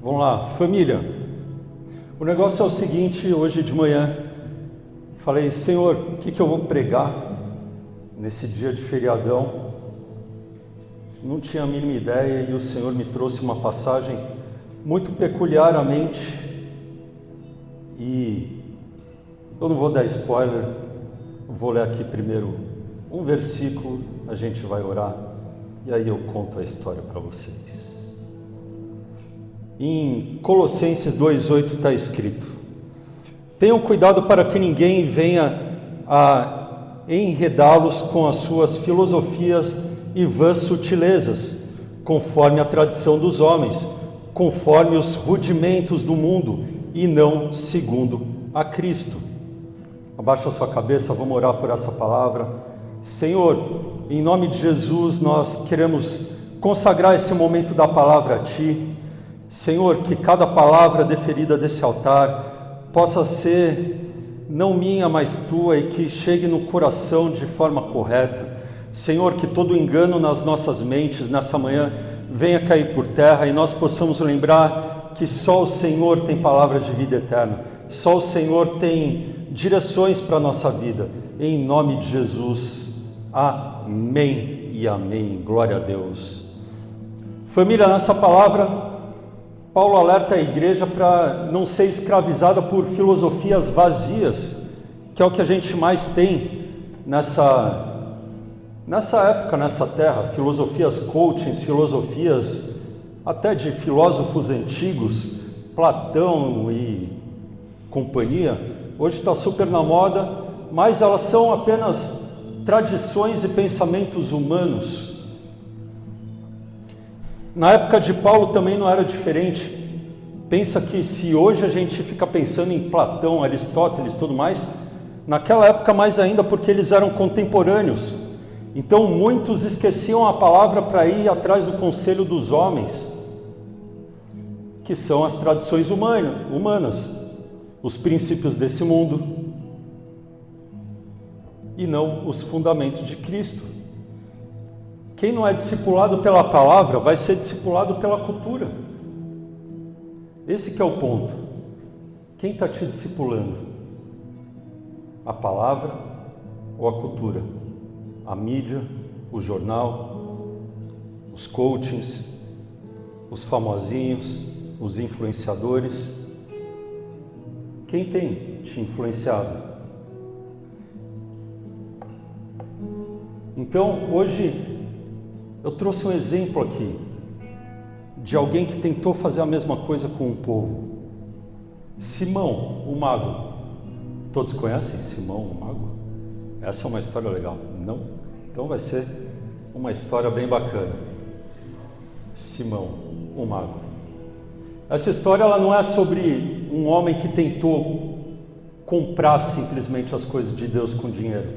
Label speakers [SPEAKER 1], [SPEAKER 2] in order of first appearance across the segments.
[SPEAKER 1] Vamos lá, família. O negócio é o seguinte, hoje de manhã, falei, Senhor, o que eu vou pregar nesse dia de feriadão? Não tinha a mínima ideia e o Senhor me trouxe uma passagem muito peculiarmente e eu não vou dar spoiler, vou ler aqui primeiro um versículo, a gente vai orar e aí eu conto a história para vocês. Em Colossenses 2,8 está escrito: tenham cuidado para que ninguém venha a enredá-los com as suas filosofias e vãs sutilezas, conforme a tradição dos homens, conforme os rudimentos do mundo e não segundo a Cristo. Abaixa a sua cabeça, vamos orar por essa palavra. Senhor, em nome de Jesus, nós queremos consagrar esse momento da palavra a Ti. Senhor, que cada palavra deferida desse altar possa ser não minha, mas Tua, e que chegue no coração de forma correta. Senhor, que todo engano nas nossas mentes nessa manhã venha cair por terra e nós possamos lembrar que só o Senhor tem palavras de vida eterna, só o Senhor tem direções para a nossa vida. Em nome de Jesus, amém e amém. Glória a Deus. Família, nessa palavra, Paulo alerta a igreja para não ser escravizada por filosofias vazias, que é o que a gente mais tem nessa época, nessa terra. Filosofias coachings, filosofias até de filósofos antigos, Platão e companhia, hoje está super na moda, mas elas são apenas tradições e pensamentos humanos. Na época de Paulo também não era diferente. Pensa que se hoje a gente fica pensando em Platão, Aristóteles e tudo mais, naquela época mais ainda, porque eles eram contemporâneos. Então muitos esqueciam a palavra para ir atrás do conselho dos homens, que são as tradições humanas, os princípios desse mundo, e não os fundamentos de Cristo. Quem não é discipulado pela palavra vai ser discipulado pela cultura. Esse que é o ponto. Quem está te discipulando? A palavra ou a cultura? A mídia, o jornal, os coachings, os famosinhos, os influenciadores? Quem tem te influenciado? Então, hoje, eu trouxe um exemplo aqui de alguém que tentou fazer a mesma coisa com o povo. Simão, o mago. Todos conhecem Simão, o mago? Essa é uma história legal, não? Então vai ser uma história bem bacana. Simão, o mago. Essa história ela não é sobre um homem que tentou comprar simplesmente as coisas de Deus com dinheiro.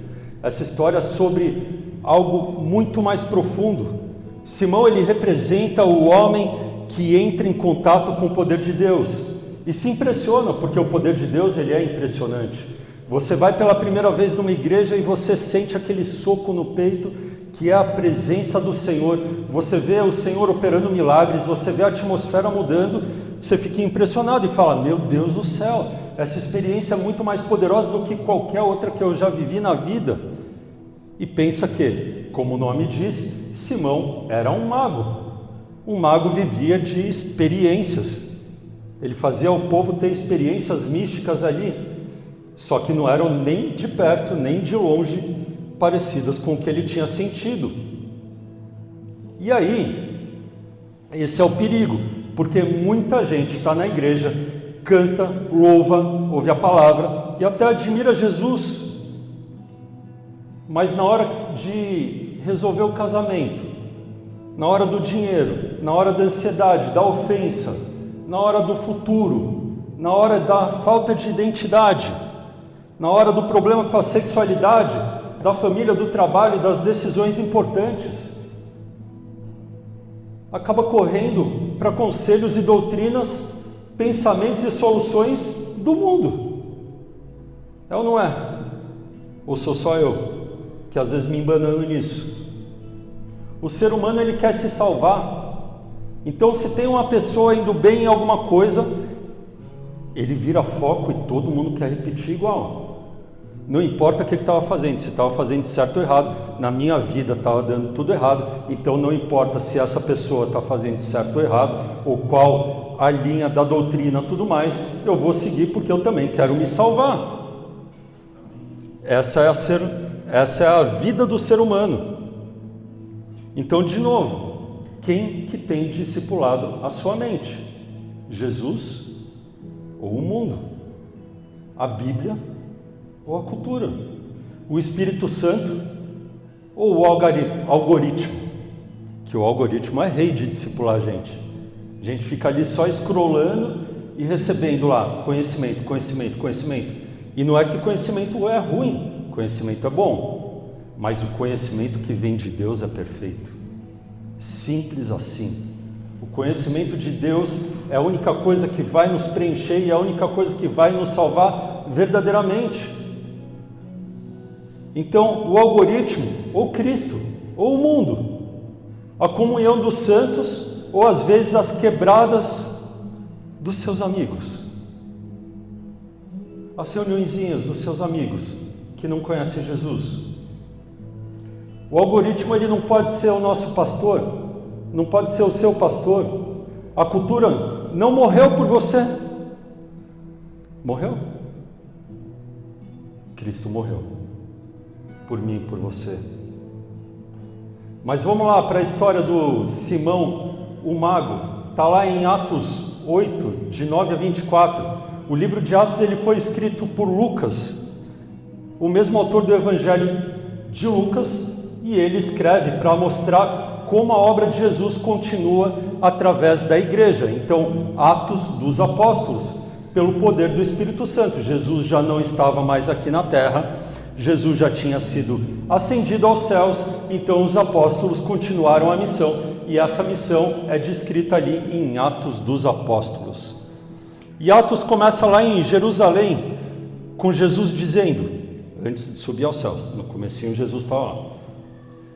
[SPEAKER 1] Essa história é sobre algo muito mais profundo. Simão, ele representa o homem que entra em contato com o poder de Deus e se impressiona, porque o poder de Deus ele é impressionante. Você vai pela primeira vez numa igreja e você sente aquele soco no peito, que é a presença do Senhor. Você vê o Senhor operando milagres, você vê a atmosfera mudando, você fica impressionado e fala, meu Deus do céu, essa experiência é muito mais poderosa do que qualquer outra que eu já vivi na vida. E pensa que, como o nome diz, Simão era um mago. Um mago vivia de experiências. Ele fazia o povo ter experiências místicas ali, só que não eram nem de perto, nem de longe parecidas com o que ele tinha sentido. E aí, esse é o perigo, porque muita gente está na igreja, canta, louva, ouve a palavra e até admira Jesus, mas na hora de resolver o casamento, na hora do dinheiro, na hora da ansiedade, da ofensa, na hora do futuro, na hora da falta de identidade, na hora do problema com a sexualidade, da família, do trabalho e das decisões importantes, acaba correndo para conselhos e doutrinas, pensamentos e soluções do mundo. É ou não é? Ou sou só eu que às vezes me embanando nisso? O ser humano ele quer se salvar, Então, se tem uma pessoa indo bem em alguma coisa, ele vira foco e todo mundo quer repetir igual. Não importa o que ele estava fazendo, se estava fazendo certo ou errado. Na minha vida estava dando tudo errado, então não importa se essa pessoa está fazendo certo ou errado, ou qual a linha da doutrina, tudo mais, eu vou seguir porque eu também quero me salvar. Essa é a vida do ser humano. Então, de novo, quem que tem discipulado a sua mente? Jesus ou o mundo? A Bíblia ou a cultura? O Espírito Santo ou o algoritmo? Que o algoritmo é rei de discipular a gente. A gente fica ali só scrollando e recebendo lá conhecimento, conhecimento, conhecimento. E não é que conhecimento é ruim, conhecimento é bom, mas o conhecimento que vem de Deus é perfeito. Simples assim. O conhecimento de Deus é a única coisa que vai nos preencher e é a única coisa que vai nos salvar verdadeiramente. Então, o algoritmo, ou Cristo, ou o mundo, a comunhão dos santos, ou às vezes as quebradas dos seus amigos, as reuniõezinhas dos seus amigos que não conhecem Jesus. O algoritmo, ele não pode ser o nosso pastor, não pode ser o seu pastor. A cultura não morreu por você. Morreu? Cristo morreu por mim e por você. Mas vamos lá para a história do Simão, o mago. Está lá em Atos 8, de 9 a 24. O livro de Atos ele foi escrito por Lucas, o mesmo autor do Evangelho de Lucas, e ele escreve para mostrar como a obra de Jesus continua através da igreja. Então, Atos dos Apóstolos, pelo poder do Espírito Santo. Jesus já não estava mais aqui na terra, Jesus já tinha sido ascendido aos céus, então os apóstolos continuaram a missão, e essa missão é descrita ali em Atos dos Apóstolos. E Atos começa lá em Jerusalém, com Jesus dizendo, antes de subir aos céus, no comecinho Jesus estava lá: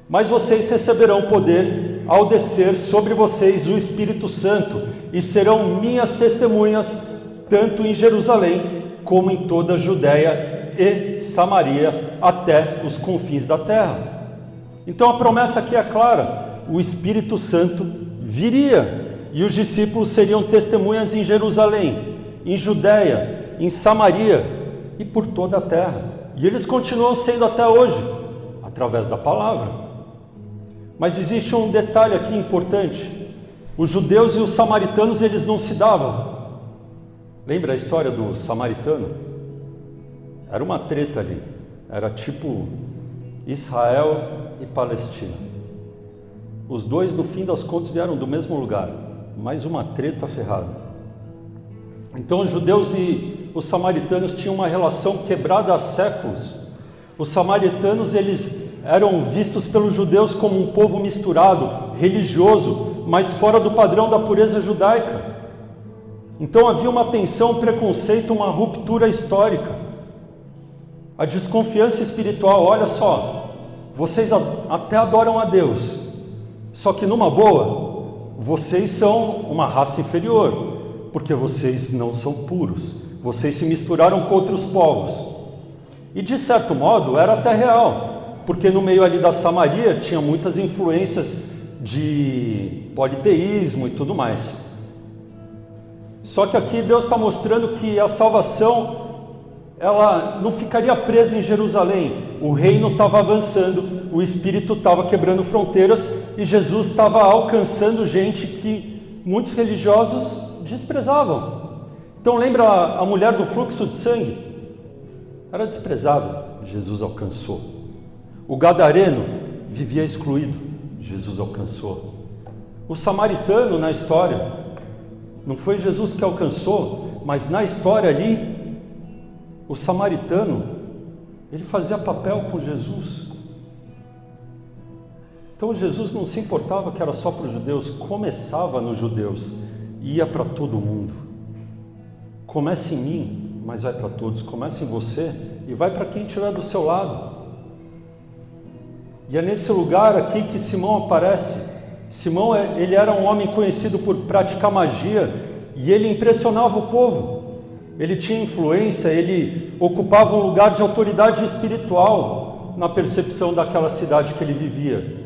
[SPEAKER 1] mas vocês receberão poder ao descer sobre vocês o Espírito Santo, e serão minhas testemunhas, tanto em Jerusalém, como em toda a Judéia e Samaria, até os confins da terra. Então a promessa aqui é clara: o Espírito Santo viria, e os discípulos seriam testemunhas em Jerusalém, em Judéia, em Samaria e por toda a terra. E eles continuam sendo até hoje, através da palavra. Mas existe um detalhe aqui importante: os judeus e os samaritanos, eles não se davam. Lembra a história do samaritano? Era uma treta ali, era tipo Israel e Palestina. Os dois, no fim das contas, vieram do mesmo lugar, mas uma treta ferrada. Então os judeus e os samaritanos tinham uma relação quebrada há séculos. Os samaritanos, eles eram vistos pelos judeus como um povo misturado, religioso, mas fora do padrão da pureza judaica. Então havia uma tensão, um preconceito, uma ruptura histórica. A desconfiança espiritual: olha só, vocês até adoram a Deus, só que numa boa, vocês são uma raça inferior, porque vocês não são puros, vocês se misturaram com outros povos. E de certo modo era até real, porque no meio ali da Samaria tinha muitas influências de politeísmo e tudo mais. Só que aqui Deus está mostrando que a salvação, ela não ficaria presa em Jerusalém. O reino estava avançando, o Espírito estava quebrando fronteiras, e Jesus estava alcançando gente que muitos religiosos desprezavam. Então lembra a mulher do fluxo de sangue? Era desprezada, Jesus alcançou. O gadareno vivia excluído, Jesus alcançou. O samaritano na história, não foi Jesus que alcançou, mas na história ali, o samaritano, ele fazia papel com Jesus. Então Jesus não se importava que era só para os judeus, começava nos judeus, ia para todo mundo. Começa em mim, mas vai para todos. Começa em você e vai para quem estiver do seu lado. E é nesse lugar aqui que Simão aparece, Simão, ele era um homem conhecido por praticar magia e ele impressionava o povo. Ele tinha influência, ele ocupava um lugar de autoridade espiritual na percepção daquela cidade que ele vivia.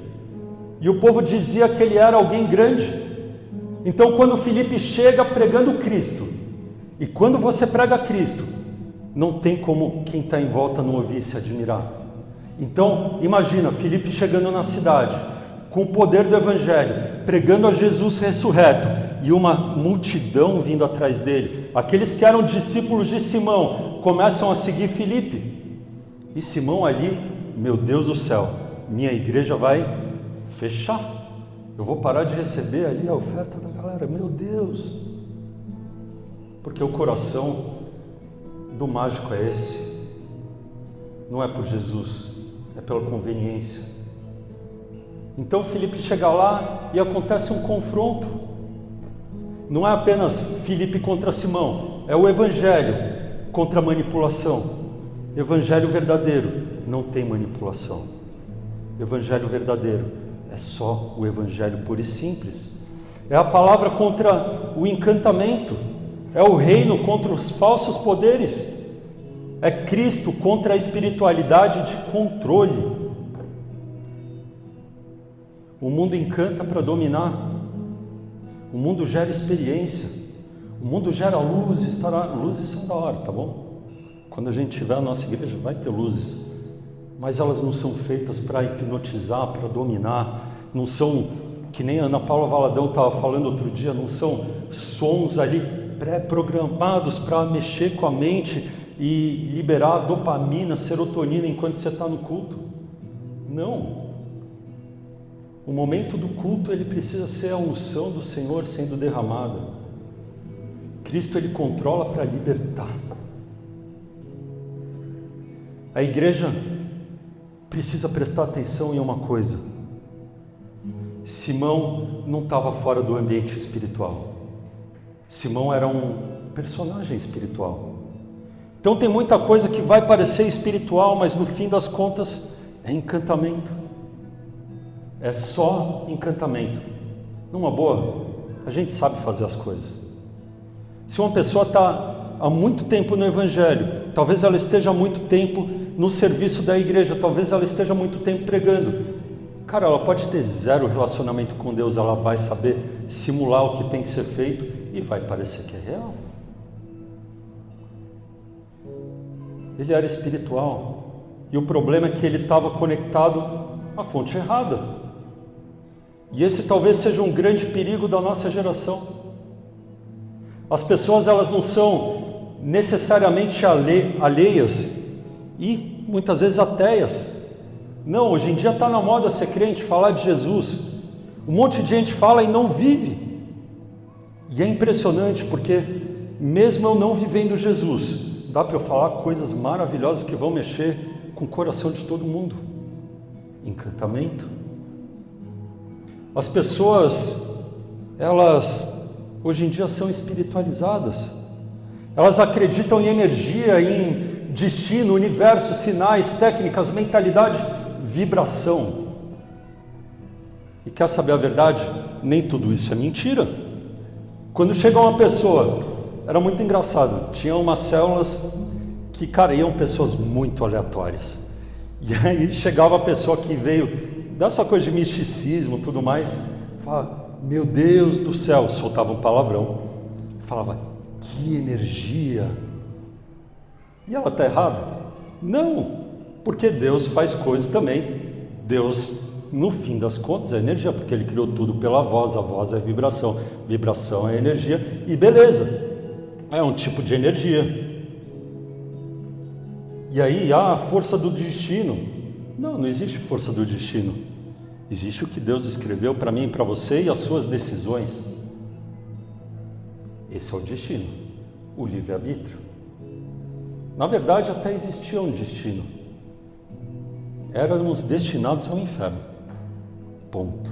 [SPEAKER 1] E o povo dizia que ele era alguém grande. Então, quando Filipe chega pregando Cristo, e quando você prega Cristo, não tem como quem está em volta não ouvir e se admirar. Então, imagina, Filipe chegando na cidade, com o poder do Evangelho, pregando a Jesus ressurreto, e uma multidão vindo atrás dele. Aqueles que eram discípulos de Simão, começam a seguir Filipe. E Simão ali, meu Deus do céu, minha igreja vai fechar. Eu vou parar de receber ali a oferta da galera, meu Deus. Porque o coração do mágico é esse. Não é por Jesus, é pela conveniência. Então Filipe chega lá e acontece um confronto. Não é apenas Filipe contra Simão, é o Evangelho contra a manipulação. Evangelho verdadeiro não tem manipulação. Evangelho verdadeiro é só o Evangelho puro e simples. É a palavra contra o encantamento, é o reino contra os falsos poderes, é Cristo contra a espiritualidade de controle. O mundo encanta para dominar, o mundo gera experiência, o mundo gera luzes, luzes são da hora, tá bom? Quando a gente tiver a nossa igreja vai ter luzes, mas elas não são feitas para hipnotizar, para dominar, não são, que nem a Ana Paula Valadão estava falando outro dia, não são sons ali pré-programados para mexer com a mente e liberar dopamina, serotonina enquanto você está no culto. Não. O momento do culto, ele precisa ser a unção do Senhor sendo derramada. Cristo, ele controla para libertar. A igreja precisa prestar atenção em uma coisa. Simão não estava fora do ambiente espiritual. Simão era um personagem espiritual. Então tem muita coisa que vai parecer espiritual, mas no fim das contas é encantamento. É só encantamento. Numa boa, a gente sabe fazer as coisas. Se uma pessoa está há muito tempo no Evangelho, talvez ela esteja há muito tempo no serviço da igreja, talvez ela esteja há muito tempo pregando. Cara, ela pode ter zero relacionamento com Deus, ela vai saber simular o que tem que ser feito e vai parecer que é real. Ele era espiritual e o problema é que ele estava conectado à fonte errada. E esse talvez seja um grande perigo da nossa geração. As pessoas, elas não são necessariamente alheias e muitas vezes ateias. Não, hoje em dia está na moda ser crente, falar de Jesus. Um monte de gente fala e não vive. E é impressionante porque mesmo eu não vivendo Jesus, dá para eu falar coisas maravilhosas que vão mexer com o coração de todo mundo. Encantamento. As pessoas, elas hoje em dia são espiritualizadas. Elas acreditam em energia, em destino, universo, sinais, técnicas, mentalidade, vibração. E quer saber a verdade? Nem tudo isso é mentira. Quando chega uma pessoa, era muito engraçado, tinha umas células que, cara, iam pessoas muito aleatórias. E aí chegava a pessoa que veio dessa coisa de misticismo e tudo mais, falava, meu Deus do céu, soltava um palavrão, falava, que energia. E ela está errada? Não, porque Deus faz coisas também. Deus, no fim das contas, é energia, porque Ele criou tudo pela voz, a voz é vibração, vibração é energia, e beleza, é um tipo de energia. E aí, a força do destino. Não existe força do destino. Existe o que Deus escreveu para mim e para você e as suas decisões. Esse é o destino, o livre-arbítrio. Na verdade, até existia um destino. Éramos destinados ao inferno. Ponto.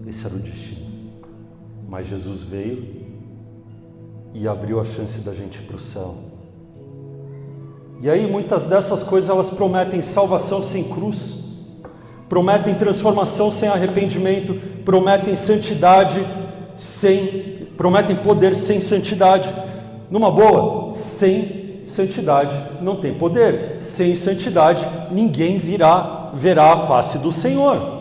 [SPEAKER 1] Esse era o destino. Mas Jesus veio e abriu a chance da gente ir para o céu. E aí muitas dessas coisas elas prometem salvação sem cruz, prometem transformação sem arrependimento, prometem santidade prometem poder sem santidade. Numa boa, sem santidade não tem poder. Sem santidade ninguém verá a face do Senhor.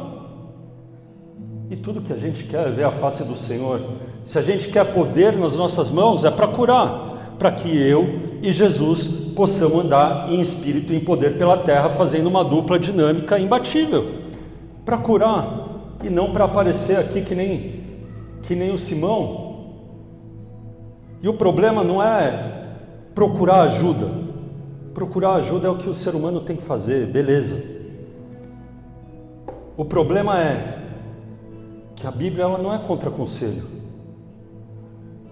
[SPEAKER 1] E tudo que a gente quer é ver a face do Senhor. Se a gente quer poder nas nossas mãos, é para curar, para que eu e Jesus possamos andar em espírito e em poder pela terra, fazendo uma dupla dinâmica imbatível, para curar e não para aparecer aqui que nem o Simão. E o problema não é procurar ajuda. Procurar ajuda é o que o ser humano tem que fazer, beleza. O problema é que a Bíblia ela não é contra conselho.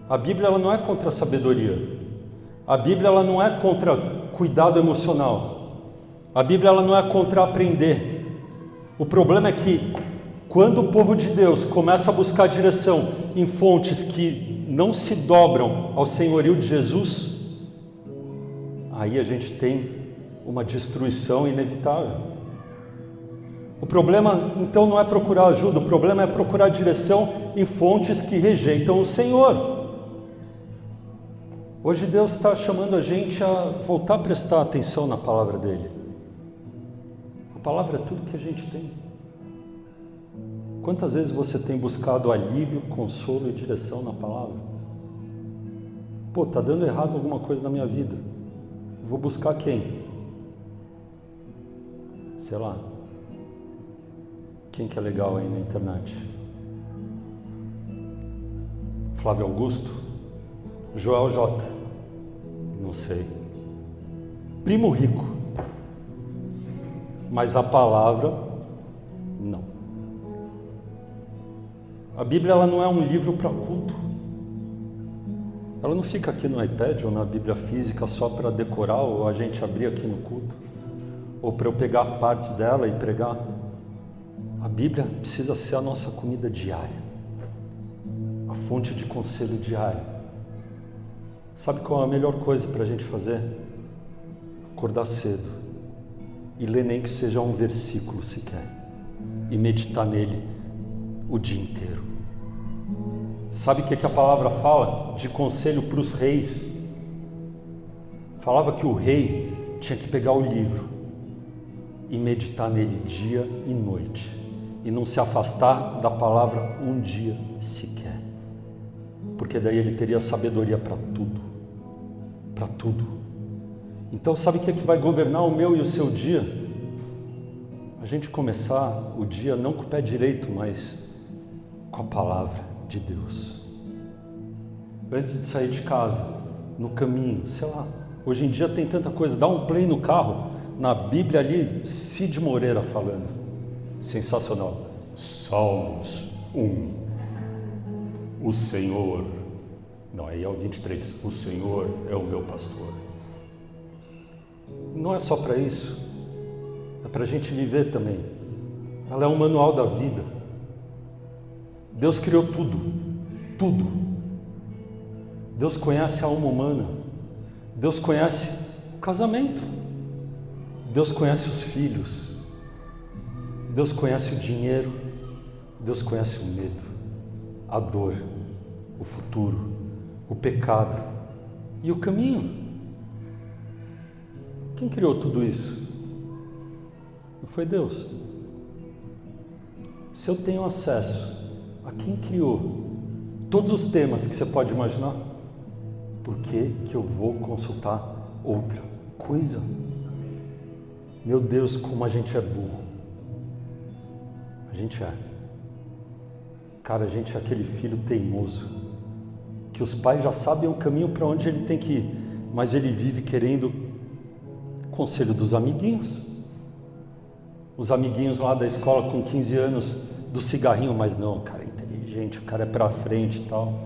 [SPEAKER 1] A Bíblia ela não é contra a sabedoria. A Bíblia ela não é contra cuidado emocional. A Bíblia ela não é contra aprender. O problema é que quando o povo de Deus começa a buscar direção em fontes que não se dobram ao senhorio de Jesus, aí a gente tem uma destruição inevitável. O problema, então, não é procurar ajuda, o problema é procurar direção em fontes que rejeitam o Senhor. Hoje Deus está chamando a gente a voltar a prestar atenção na palavra dEle. A palavra é tudo que a gente tem. Quantas vezes você tem buscado alívio, consolo e direção na palavra? Pô, está dando errado alguma coisa na minha vida. Vou buscar quem? Sei lá. Quem que é legal aí na internet? Flávio Augusto? Joel J? Não sei. Primo Rico. Mas a palavra, não. A Bíblia ela não é um livro para culto. Ela não fica aqui no iPad ou na Bíblia física só para decorar ou a gente abrir aqui no culto. Ou para eu pegar partes dela e pregar. A Bíblia precisa ser a nossa comida diária, a fonte de conselho diário. Sabe qual é a melhor coisa para a gente fazer? Acordar cedo e ler nem que seja um versículo sequer e meditar nele o dia inteiro. Sabe o que a palavra fala de conselho para os reis? Falava que o rei tinha que pegar o livro e meditar nele dia e noite. E não se afastar da palavra um dia sequer. Porque daí ele teria sabedoria para tudo. Para tudo. Então sabe o que vai governar o meu e o seu dia? A gente começar o dia não com o pé direito, mas com a palavra de Deus. Antes de sair de casa, no caminho, sei lá. Hoje em dia tem tanta coisa. Dá um play no carro, na Bíblia ali, Cid Moreira falando. Sensacional. Salmos 1. O Senhor, não, aí é o 23. O Senhor é o meu pastor. Não é só para isso. É para a gente viver também. Ela é um manual da vida. Deus criou tudo. Tudo. Deus conhece a alma humana. Deus conhece o casamento. Deus conhece os filhos. Deus conhece o dinheiro, Deus conhece o medo, a dor, o futuro, o pecado e o caminho. Quem criou tudo isso? Não foi Deus. Se eu tenho acesso a quem criou todos os temas que você pode imaginar, por que eu vou consultar outra coisa? Meu Deus, como a gente é burro. A gente é. Cara, a gente é aquele filho teimoso, que os pais já sabem o caminho para onde ele tem que ir, mas ele vive querendo conselho dos amiguinhos. Os amiguinhos lá da escola com 15 anos, do cigarrinho, mas não, o cara é inteligente, o cara é pra frente e tal.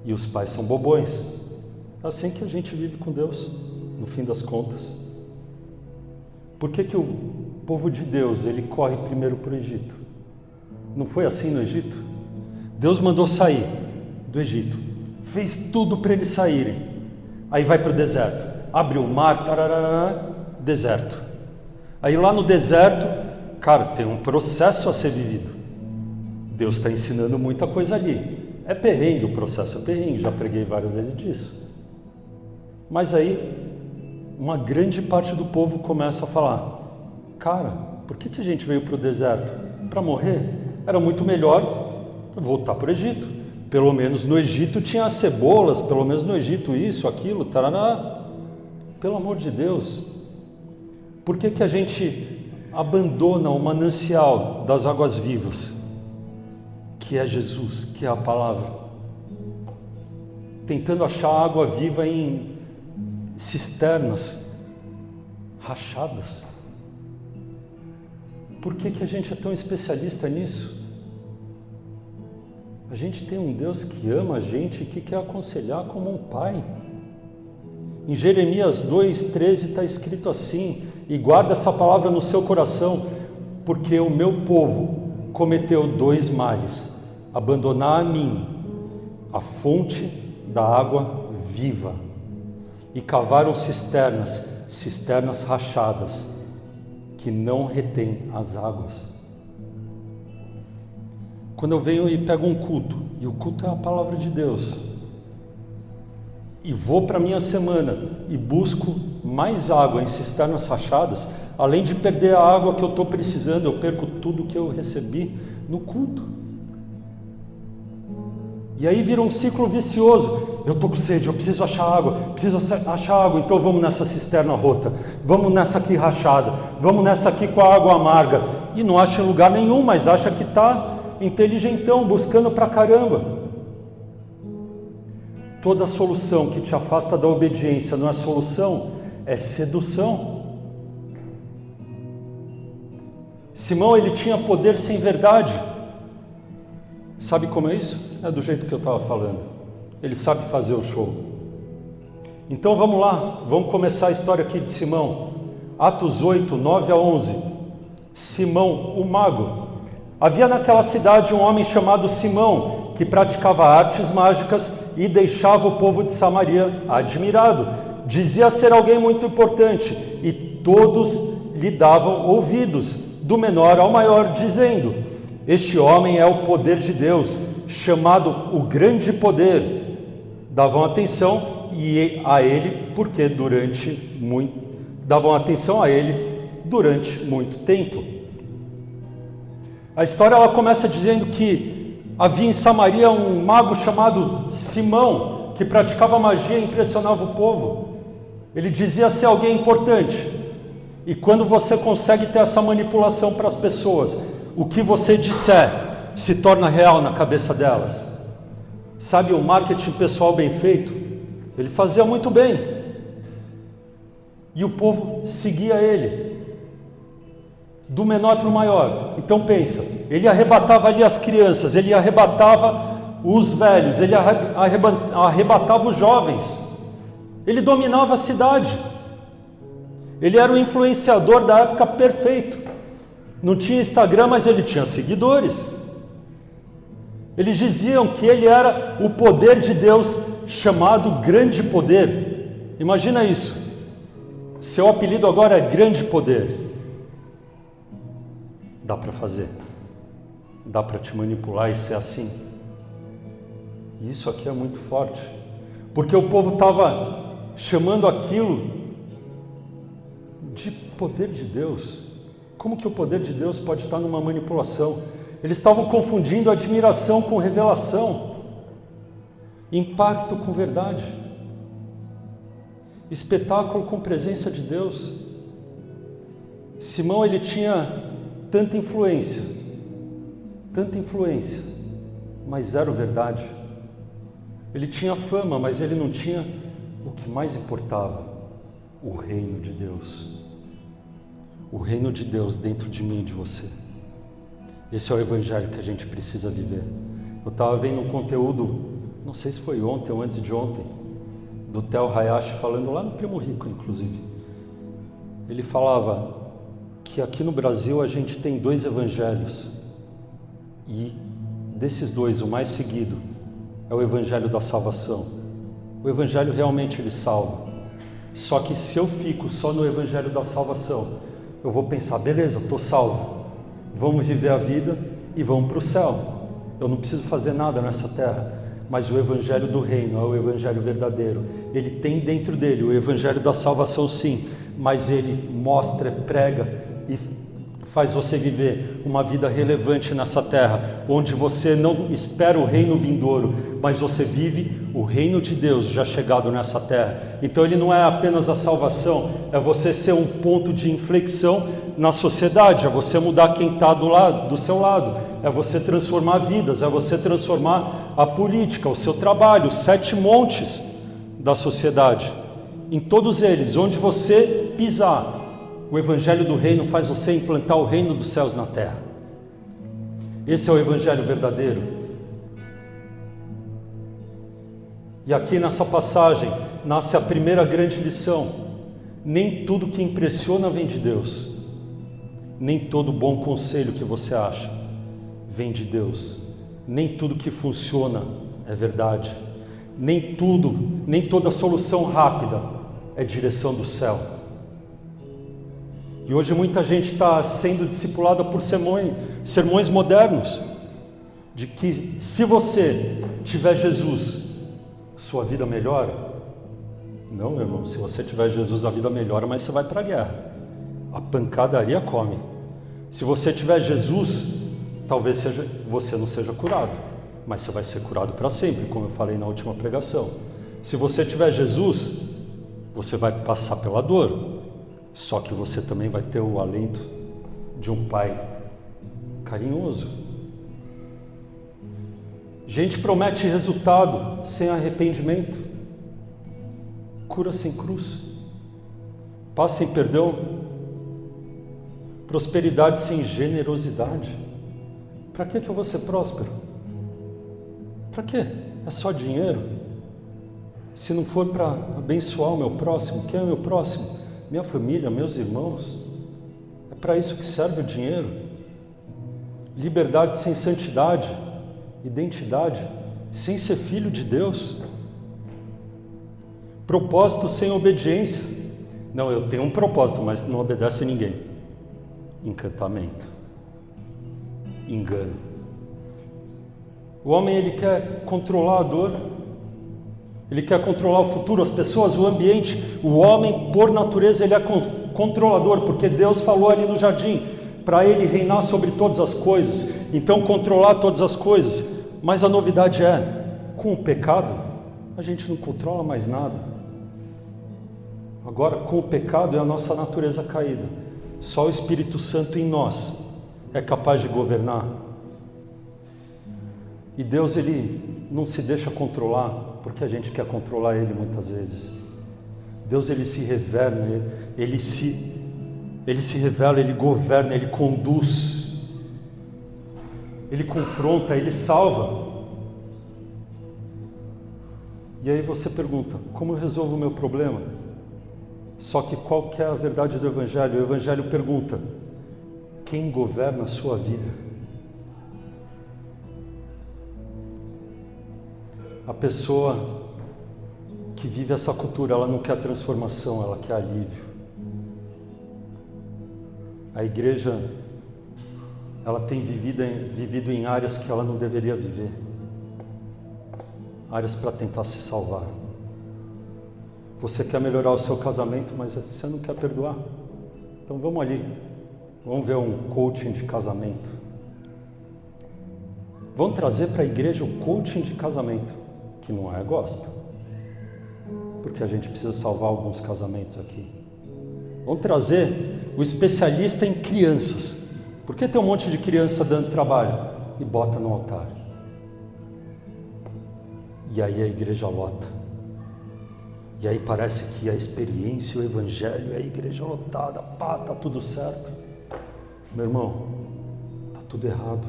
[SPEAKER 1] E os pais são bobões. É assim que a gente vive com Deus, no fim das contas. Por que o povo de Deus, ele corre primeiro para o Egito? Não foi assim no Egito? Deus mandou sair do Egito, fez tudo para eles saírem. Aí vai para o deserto, abre o mar, tararara, deserto. Aí lá no deserto, cara, tem um processo a ser vivido. Deus está ensinando muita coisa ali. É perrengue o processo, é perrengue, já preguei várias vezes disso. Mas aí, uma grande parte do povo começa a falar: cara, por que a gente veio para o deserto? Para morrer? Era muito melhor voltar para o Egito. Pelo menos no Egito tinha as cebolas, pelo menos no Egito isso, aquilo, tarará. Pelo amor de Deus, por que a gente abandona o manancial das águas vivas, que é Jesus, que é a palavra, tentando achar água viva em cisternas rachadas? Por que a gente é tão especialista nisso? A gente tem um Deus que ama a gente e que quer aconselhar como um pai. Em Jeremias 2,13 está escrito assim: e guarda essa palavra no seu coração, porque o meu povo cometeu 2 males: abandonar a mim, a fonte da água viva, e cavaram cisternas rachadas, que não retêm as águas. Quando eu venho e pego um culto, e o culto é a palavra de Deus, e vou para a minha semana e busco mais água em cisternas rachadas, além de perder a água que eu estou precisando, eu perco tudo que eu recebi no culto. E aí vira um ciclo vicioso. Eu estou com sede, eu preciso achar água, então vamos nessa cisterna rota, vamos nessa aqui rachada, vamos nessa aqui com a água amarga. E não acha em lugar nenhum, mas acha que está inteligentão, buscando pra caramba. Toda solução que te afasta da obediência não é solução, é sedução. Simão, ele tinha poder sem verdade. Sabe como é isso? É do jeito que eu estava falando. Ele sabe fazer o show. Então vamos lá, vamos começar a história aqui de Simão. Atos 8, 9 a 11. Simão, o mago. Havia naquela cidade um homem chamado Simão, que praticava artes mágicas e deixava o povo de Samaria admirado. Dizia ser alguém muito importante, e todos lhe davam ouvidos, do menor ao maior, dizendo: este homem é o poder de Deus, chamado o grande poder. Davam atenção a ele durante muito tempo. A história ela começa dizendo que havia em Samaria um mago chamado Simão, que praticava magia e impressionava o povo. Ele dizia ser alguém importante. E quando você consegue ter essa manipulação para as pessoas, o que você disser se torna real na cabeça delas. Sabe, o marketing pessoal bem feito, ele fazia muito bem. E o povo seguia ele, do menor para o maior. Então pensa, ele arrebatava ali as crianças, ele arrebatava os velhos, ele arrebatava os jovens, ele dominava a cidade, ele era o influenciador da época perfeito. Não tinha Instagram, mas ele tinha seguidores. Eles diziam que ele era o poder de Deus, chamado grande poder. Imagina isso, seu apelido agora é grande poder. Dá para fazer, dá para te manipular e ser assim. E isso aqui é muito forte, porque o povo estava chamando aquilo de poder de Deus. Como que o poder de Deus pode estar numa manipulação? Eles estavam confundindo admiração com revelação, impacto com verdade, espetáculo com presença de Deus. Simão, ele tinha tanta influência, mas zero verdade. Ele tinha fama, mas ele não tinha o que mais importava: o reino de Deus. O reino de Deus dentro de mim e de você. Esse é o evangelho que a gente precisa viver. Eu estava vendo um conteúdo, não sei se foi ontem ou antes de ontem, do Theo Hayashi, falando lá no Primo Rico, inclusive. Ele falava que aqui no Brasil a gente tem 2 evangelhos, e desses 2, o mais seguido é o evangelho da salvação. O evangelho realmente ele salva. Só que se eu fico só no evangelho da salvação, eu vou pensar: beleza, estou salvo, vamos viver a vida e vamos para o céu. eu não preciso fazer nada nessa terra, mas o evangelho do reino é o evangelho verdadeiro. Ele tem dentro dele o evangelho da salvação, sim, mas ele mostra, prega e faz você viver uma vida relevante nessa terra, onde você não espera o reino vindouro, mas você vive o reino de Deus já chegado nessa terra. Então ele não é apenas a salvação, é você ser um ponto de inflexão na sociedade, é você mudar quem está do seu lado, é você transformar vidas, é você transformar a política, o seu trabalho, os 7 montes da sociedade. Em todos eles, onde você pisar, o evangelho do reino faz você implantar o reino dos céus na terra. Esse é o evangelho verdadeiro. E aqui nessa passagem nasce a primeira grande lição: nem tudo que impressiona vem de Deus, nem todo bom conselho que você acha vem de Deus, nem tudo que funciona é verdade, nem toda solução rápida é direção do céu. E hoje muita gente está sendo discipulada por sermões modernos, de que se você tiver Jesus, sua vida melhora. Não, irmão, se você tiver Jesus, a vida melhora, mas você vai para a guerra. A pancadaria come. Se você tiver Jesus, talvez você não seja curado, mas você vai ser curado para sempre, como eu falei na última pregação. Se você tiver Jesus, você vai passar pela dor, só que você também vai ter o alento de um pai carinhoso. Gente promete resultado sem arrependimento, cura sem cruz, paz sem perdão, prosperidade sem generosidade. Para que eu vou ser próspero? Para quê? É só dinheiro? Se não for para abençoar o meu próximo, quem é o meu próximo? Minha família, meus irmãos. É para isso que serve o dinheiro. Liberdade sem santidade, identidade sem ser filho de Deus, propósito sem obediência. Não, eu tenho um propósito, mas não obedece a ninguém. Encantamento, engano. O homem, ele quer controlar a dor, ele quer controlar o futuro, as pessoas, o ambiente. O homem, por natureza, ele é controlador, porque Deus falou ali no jardim para ele reinar sobre todas as coisas, então controlar todas as coisas. Mas a novidade é, com o pecado, a gente não controla mais nada. Agora, com o pecado é a nossa natureza caída. Só o Espírito Santo em nós é capaz de governar. E Deus, ele não se deixa controlar, porque a gente quer controlar ele muitas vezes. Deus, ele se revela, ele se revela, ele governa, ele conduz, ele confronta, ele salva. E aí você pergunta, como eu resolvo o meu problema? Só que qual que é a verdade do Evangelho? O Evangelho pergunta, quem governa a sua vida? A pessoa que vive essa cultura, ela não quer transformação, ela quer alívio. A igreja, ela tem vivido em áreas que ela não deveria viver. Áreas para tentar se salvar. Você quer melhorar o seu casamento, mas você não quer perdoar. Então vamos ali, vamos ver um coaching de casamento. Vamos trazer para a igreja o coaching de casamento, que não é gospel, porque a gente precisa salvar alguns casamentos aqui. Vamos trazer o especialista em crianças, porque tem um monte de criança dando trabalho e bota no altar. E aí a igreja lota. E aí parece que a experiência, o evangelho, é a igreja lotada, pá, tá tudo certo. Meu irmão, tá tudo errado.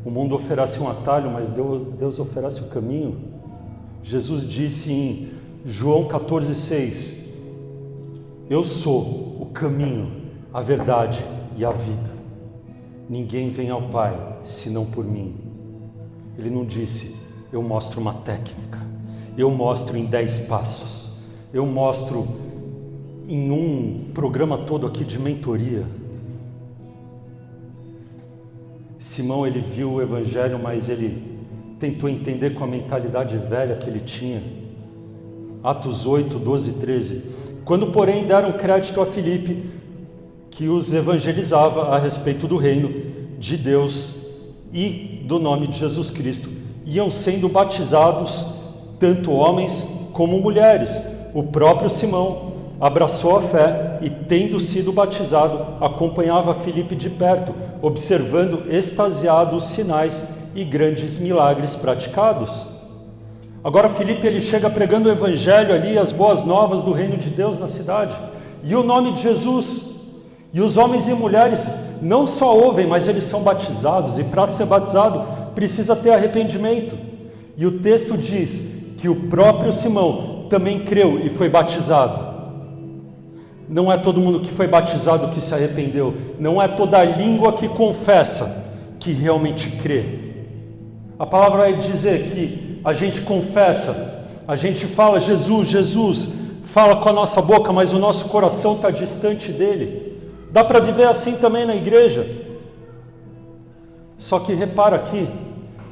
[SPEAKER 1] O mundo oferece um atalho, mas Deus oferece o caminho. Jesus disse em João 14,6, eu sou o caminho, a verdade e a vida. Ninguém vem ao Pai, senão por mim. Ele não disse, eu mostro uma técnica, eu mostro em 10 passos, eu mostro em um programa todo aqui de mentoria. Simão, ele viu o evangelho, mas ele tentou entender com a mentalidade velha que ele tinha. Atos 8, 12 e 13. Quando, porém, deram crédito a Filipe, que os evangelizava a respeito do reino de Deus e do nome de Jesus Cristo, iam sendo batizados tanto homens como mulheres. O próprio Simão abraçou a fé e, tendo sido batizado, acompanhava Filipe de perto, observando extasiado os sinais e grandes milagres praticados. Agora Filipe, ele chega pregando o evangelho ali, as boas novas do reino de Deus na cidade, e o nome de Jesus. E os homens e mulheres não só ouvem, mas eles são batizados, e para ser batizado precisa ter arrependimento. E o texto diz que o próprio Simão também creu e foi batizado. Não é todo mundo que foi batizado que se arrependeu, não é toda a língua que confessa que realmente crê. A palavra vai dizer que a gente confessa, a gente fala Jesus, Jesus, fala com a nossa boca, mas o nosso coração está distante dele. Dá para viver assim também na igreja. Só que repara aqui,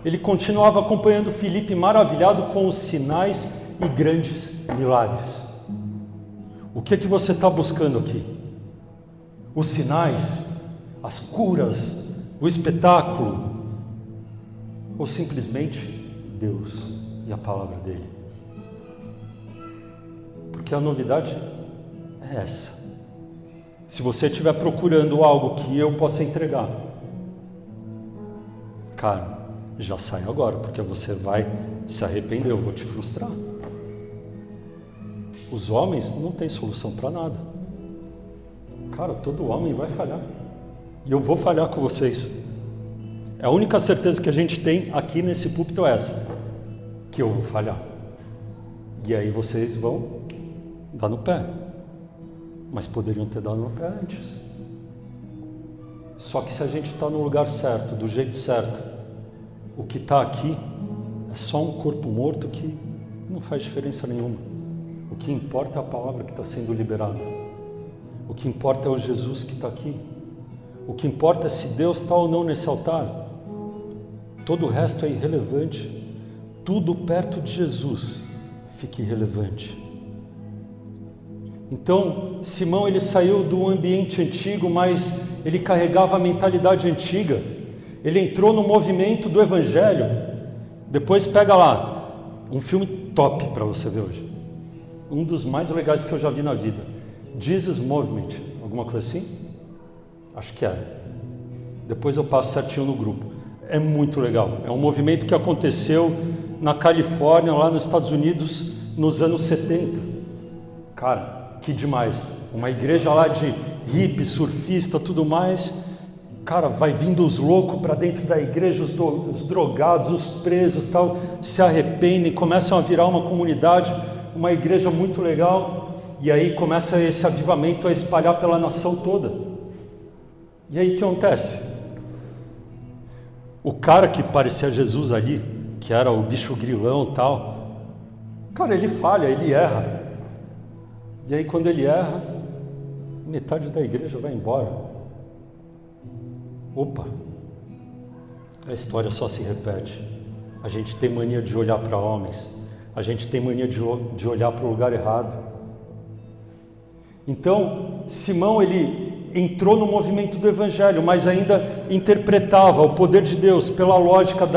[SPEAKER 1] ele continuava acompanhando Filipe maravilhado com os sinais e grandes milagres. O que você está buscando aqui? Os sinais, as curas, o espetáculo, ou simplesmente Deus e a palavra dele? Porque a novidade é essa. Se você estiver procurando algo que eu possa entregar, cara, já sai agora, porque você vai se arrepender, eu vou te frustrar. Os homens não têm solução para nada. Cara, todo homem vai falhar. E eu vou falhar com vocês. A única certeza que a gente tem aqui nesse púlpito é essa, que eu vou falhar. E aí vocês vão dar no pé. Mas poderiam ter dado no pé antes. Só que se a gente está no lugar certo, do jeito certo, o que está aqui é só um corpo morto que não faz diferença nenhuma. O que importa é a palavra que está sendo liberada. O que importa é o Jesus que está aqui. O que importa é se Deus está ou não nesse altar. Todo o resto é irrelevante. Tudo perto de Jesus fica irrelevante. Então, Simão, ele saiu do ambiente antigo, mas ele carregava a mentalidade antiga. Ele entrou no movimento do evangelho. Depois pega lá, um filme top para você ver hoje. Um dos mais legais que eu já vi na vida. Jesus Movement, alguma coisa assim? Acho que é. Depois eu passo certinho no grupo. É muito legal. É um movimento que aconteceu na Califórnia, lá nos Estados Unidos, nos anos 70. Cara, que demais. Uma igreja lá de hippie, surfista, tudo mais. Cara, vai vindo os loucos para dentro da igreja, os drogados, os presos, tal, se arrependem, começam a virar uma comunidade, uma igreja muito legal, e aí começa esse avivamento a espalhar pela nação toda. E aí o que acontece? O cara que parecia Jesus ali, que era o bicho grilão e tal, cara, ele falha, ele erra. E aí quando ele erra, metade da igreja vai embora. Opa, a história só se repete. A gente tem mania de olhar para homens. A gente tem mania de olhar para o lugar errado. Então, Simão, ele entrou no movimento do evangelho, mas ainda interpretava o poder de Deus pela lógica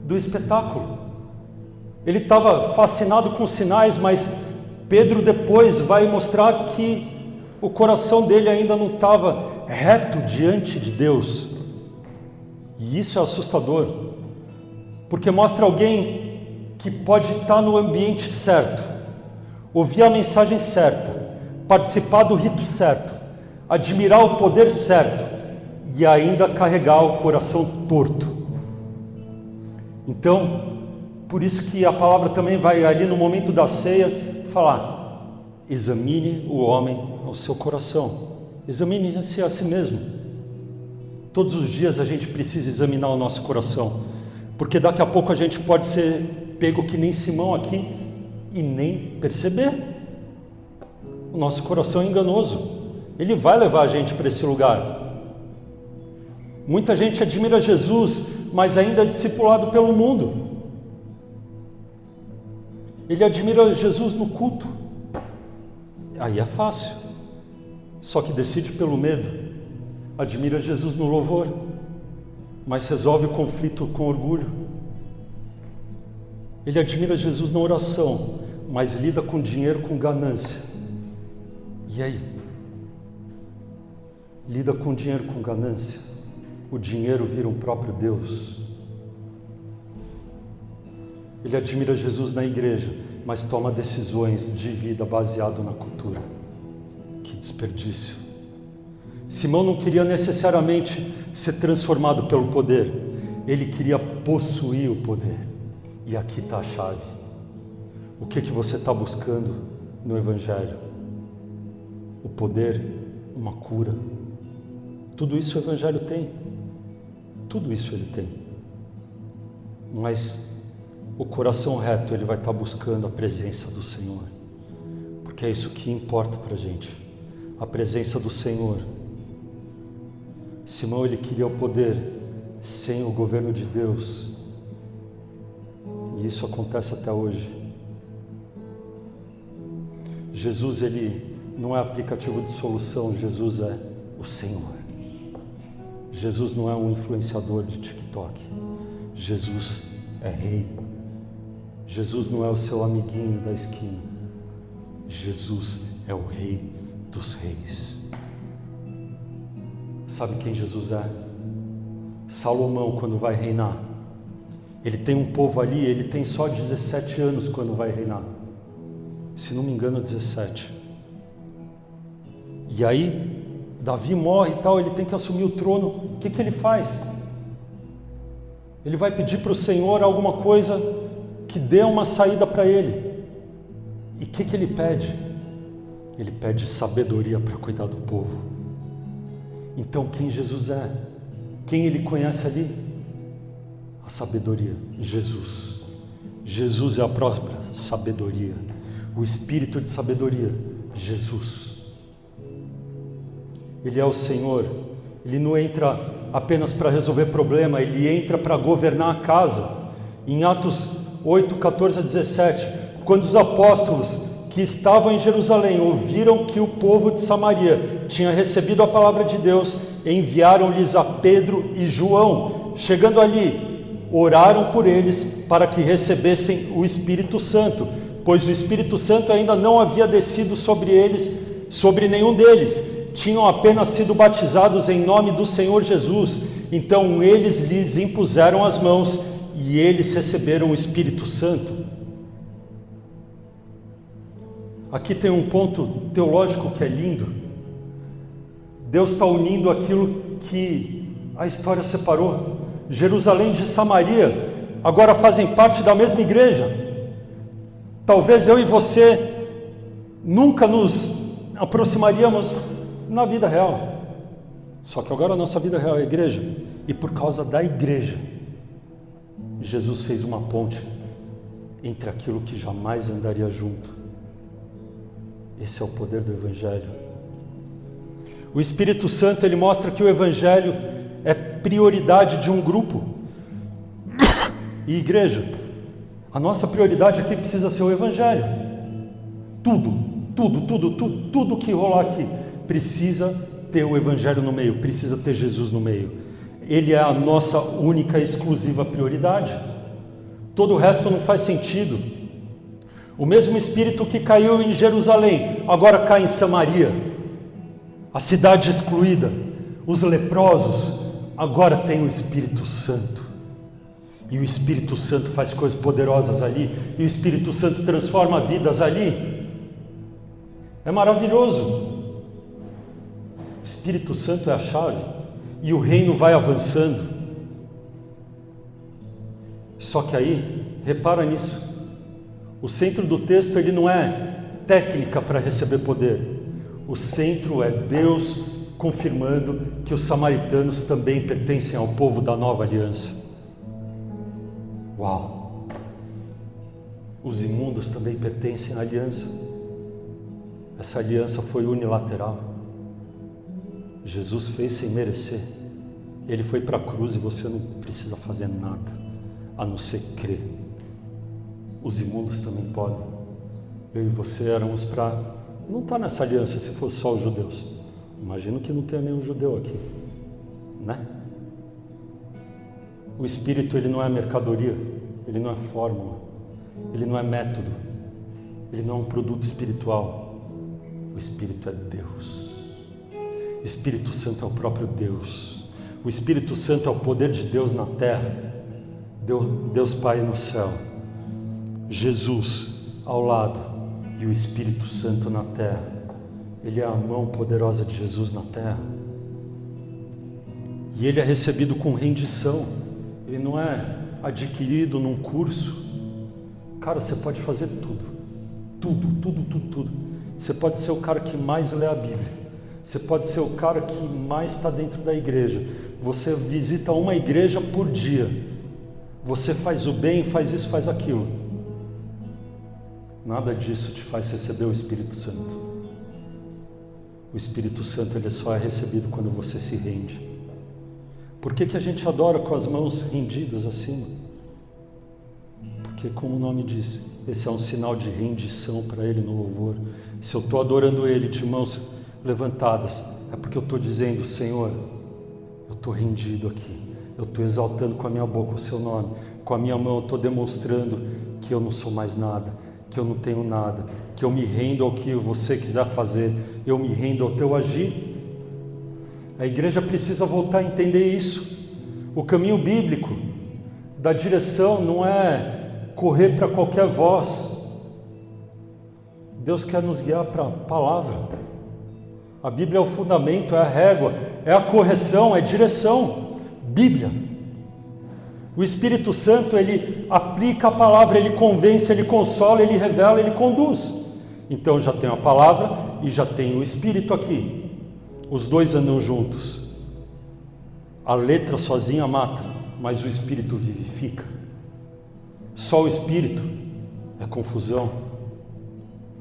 [SPEAKER 1] do espetáculo. Ele estava fascinado com sinais, mas Pedro depois vai mostrar que o coração dele ainda não estava reto diante de Deus. E isso é assustador, porque mostra alguém que pode estar no ambiente certo, ouvir a mensagem certa, participar do rito certo, admirar o poder certo e ainda carregar o coração torto. Então, por isso que a palavra também vai ali no momento da ceia falar: examine o homem ao seu coração, examine-se a si mesmo. Todos os dias a gente precisa examinar o nosso coração, porque daqui a pouco a gente pode ser pego que nem Simão aqui e nem perceber. O nosso coração é enganoso, ele vai levar a gente para esse lugar. Muita gente admira Jesus, mas ainda é discipulado pelo mundo. Ele admira Jesus no culto. Aí é fácil. Só que decide pelo medo. Admira Jesus no louvor, mas resolve o conflito com orgulho. Ele admira Jesus na oração, mas lida com dinheiro com ganância. E aí? Lida com dinheiro com ganância. O dinheiro vira um próprio Deus. Ele admira Jesus na igreja, mas toma decisões de vida baseado na cultura. Que desperdício. Simão não queria necessariamente ser transformado pelo poder. Ele queria possuir o poder. E aqui está a chave. O que você está buscando no Evangelho? O poder, uma cura. Tudo isso o Evangelho tem. Tudo isso ele tem. Mas o coração reto, ele vai estar buscando a presença do Senhor. Porque é isso que importa para a gente. A presença do Senhor. Simão, ele queria o poder sem o governo de Deus. E isso acontece até hoje. Jesus, ele não é aplicativo de solução. Jesus é o Senhor. Jesus não é um influenciador de TikTok. Jesus é Rei. Jesus não é o seu amiguinho da esquina. Jesus é o Rei dos Reis. Sabe quem Jesus é? Salomão, quando vai reinar, ele tem um povo ali, ele tem só 17 anos quando vai reinar. Se não me engano, 17. E aí, Davi morre e tal, ele tem que assumir o trono. O que ele faz? Ele vai pedir para o Senhor alguma coisa que dê uma saída para ele. E o que ele pede? Ele pede sabedoria para cuidar do povo. Então quem Jesus é? Quem ele conhece ali? A sabedoria, Jesus. Jesus é a própria sabedoria. O espírito de sabedoria, Jesus. Ele é o Senhor. Ele não entra apenas para resolver problema, ele entra para governar a casa. Em Atos 8, 14 a 17, quando os apóstolos que estavam em Jerusalém ouviram que o povo de Samaria tinha recebido a palavra de Deus, enviaram-lhes a Pedro e João. Chegando ali, oraram por eles para que recebessem o Espírito Santo, pois o Espírito Santo ainda não havia descido sobre eles, sobre nenhum deles. Tinham apenas sido batizados em nome do Senhor Jesus. Então eles lhes impuseram as mãos e eles receberam o Espírito Santo. Aqui tem um ponto teológico que é lindo. Deus está unindo aquilo que a história separou. Jerusalém de Samaria agora fazem parte da mesma igreja. Talvez eu e você nunca nos aproximaríamos na vida real. Só que agora a nossa vida real é a igreja. E por causa da igreja, Jesus fez uma ponte entre aquilo que jamais andaria junto. Esse é o poder do Evangelho. O Espírito Santo, ele mostra que o Evangelho é prioridade de um grupo. E igreja, a nossa prioridade aqui precisa ser o Evangelho. Tudo que rolar aqui precisa ter o Evangelho no meio, precisa ter Jesus no meio. Ele é a nossa única e exclusiva prioridade. Todo o resto não faz sentido. O mesmo Espírito que caiu em Jerusalém, agora cai em Samaria. A cidade excluída, os leprosos, agora tem o Espírito Santo. E o Espírito Santo faz coisas poderosas ali. E o Espírito Santo transforma vidas ali. É maravilhoso. O Espírito Santo é a chave. E o reino vai avançando. Só que aí, repara nisso. O centro do texto, ele não é técnica para receber poder. O centro é Deus confirmando que os samaritanos também pertencem ao povo da nova aliança. Uau! Os imundos também pertencem à aliança. Essa aliança foi unilateral. Jesus fez sem merecer. Ele foi para a cruz e você não precisa fazer nada, a não ser crer. Os imundos também podem. Eu e você éramos para... Não está nessa aliança se fosse só os judeus. Imagino que não tenha nenhum judeu aqui, né? O Espírito, ele não é mercadoria, ele não é fórmula, ele não é método, ele não é um produto espiritual. O Espírito é Deus. O Espírito Santo é o próprio Deus. O Espírito Santo é o poder de Deus na terra, Deus Pai no céu, Jesus ao lado e o Espírito Santo na terra. Ele é a mão poderosa de Jesus na terra. E ele é recebido com rendição. Ele não é adquirido num curso. Cara, você pode fazer tudo. Você pode ser o cara que mais lê a Bíblia. Você pode ser o cara que mais está dentro da igreja. Você visita uma igreja por dia. Você faz o bem, faz isso, faz aquilo. Nada disso te faz receber o Espírito Santo. O Espírito Santo, ele só é recebido quando você se rende. Por que a gente adora com as mãos rendidas acima? Porque, como o nome diz, esse é um sinal de rendição para Ele no louvor. Se eu estou adorando Ele de mãos levantadas, é porque eu estou dizendo: Senhor, eu estou rendido aqui. Eu estou exaltando com a minha boca o Seu nome. Com a minha mão eu estou demonstrando que eu não sou mais nada, que eu não tenho nada, que eu me rendo ao que você quiser fazer, eu me rendo ao Teu agir. A igreja precisa voltar a entender isso. O caminho bíblico da direção não é correr para qualquer voz. Deus quer nos guiar para a palavra. A Bíblia é o fundamento, é a régua, é a correção, é direção. Bíblia. O Espírito Santo, ele aplica a palavra, ele convence, ele consola, ele revela, ele conduz. Então já tenho a palavra e já tenho o Espírito aqui. Os dois andam juntos. A letra sozinha mata, mas o Espírito vivifica. Só o Espírito é confusão.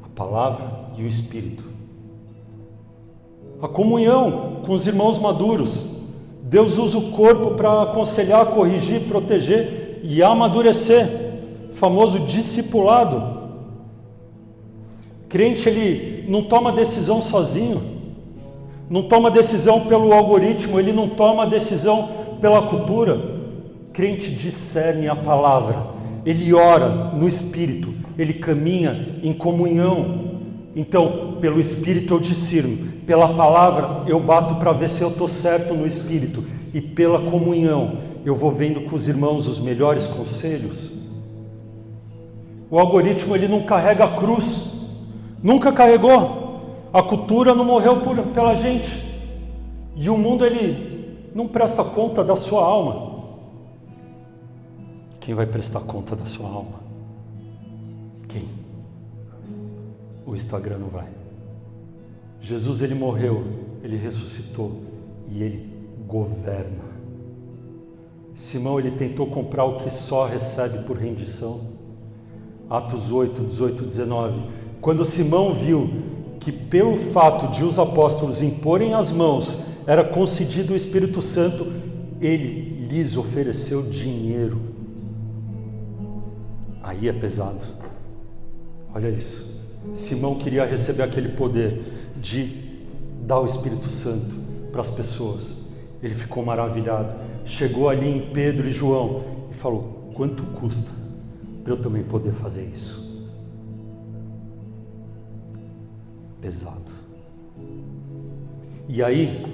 [SPEAKER 1] A palavra e o Espírito. A comunhão com os irmãos maduros. Deus usa o corpo para aconselhar, corrigir, proteger e amadurecer. O famoso discipulado. Crente, ele não toma decisão sozinho. Não toma decisão pelo algoritmo, ele não toma decisão pela cultura. Crente discerne a palavra, ele ora no Espírito, ele caminha em comunhão. Então, pelo Espírito eu discerno, pela palavra eu bato para ver se eu estou certo no Espírito, e pela comunhão eu vou vendo com os irmãos os melhores conselhos. O algoritmo, ele não carrega a cruz, nunca carregou. A cultura não morreu pela gente. E o mundo, ele não presta conta da sua alma. Quem vai prestar conta da sua alma? Quem? O Instagram não vai. Jesus, ele morreu, ele ressuscitou e ele governa. Simão, ele tentou comprar o que só recebe por rendição. Atos 8, 18, 19. Quando Simão viu que pelo fato de os apóstolos imporem as mãos, era concedido o Espírito Santo, ele lhes ofereceu dinheiro. Aí é pesado. Olha isso. Simão queria receber aquele poder de dar o Espírito Santo para as pessoas. Ele ficou maravilhado. Chegou ali em Pedro e João e falou: quanto custa para eu também poder fazer isso? Pesado. E aí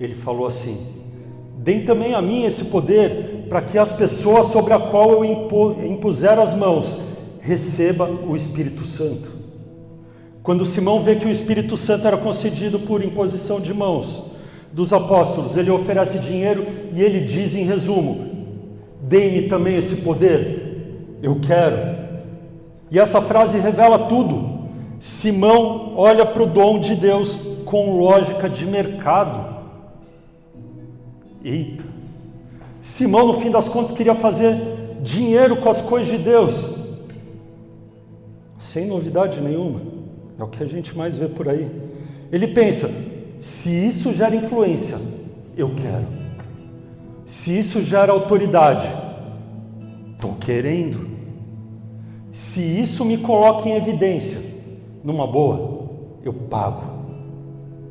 [SPEAKER 1] ele falou assim: deem também a mim esse poder, para que as pessoas sobre a qual eu impuser as mãos receba o Espírito Santo. Quando Simão vê que o Espírito Santo era concedido por imposição de mãos dos apóstolos, ele oferece dinheiro e ele diz em resumo: deem-me também esse poder, eu quero. E essa frase revela tudo. Simão olha para o dom de Deus com lógica de mercado. Eita! Simão, no fim das contas, queria fazer dinheiro com as coisas de Deus. Sem novidade nenhuma. É o que a gente mais vê por aí. Ele pensa: se isso gera influência, eu quero. Se isso gera autoridade, estou querendo. Se isso me coloca em evidência, numa boa, eu pago.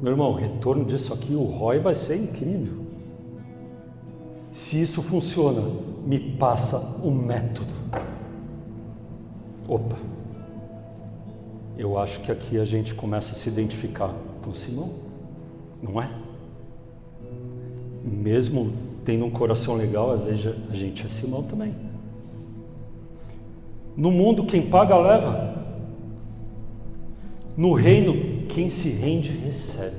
[SPEAKER 1] Meu irmão, o retorno disso aqui, o ROI vai ser incrível. Se isso funciona, me passa um método. Opa, eu acho que aqui a gente começa a se identificar com Simão, não é? Mesmo tendo um coração legal, às vezes a gente é Simão também. No mundo, quem paga, leva. No reino, quem se rende, recebe.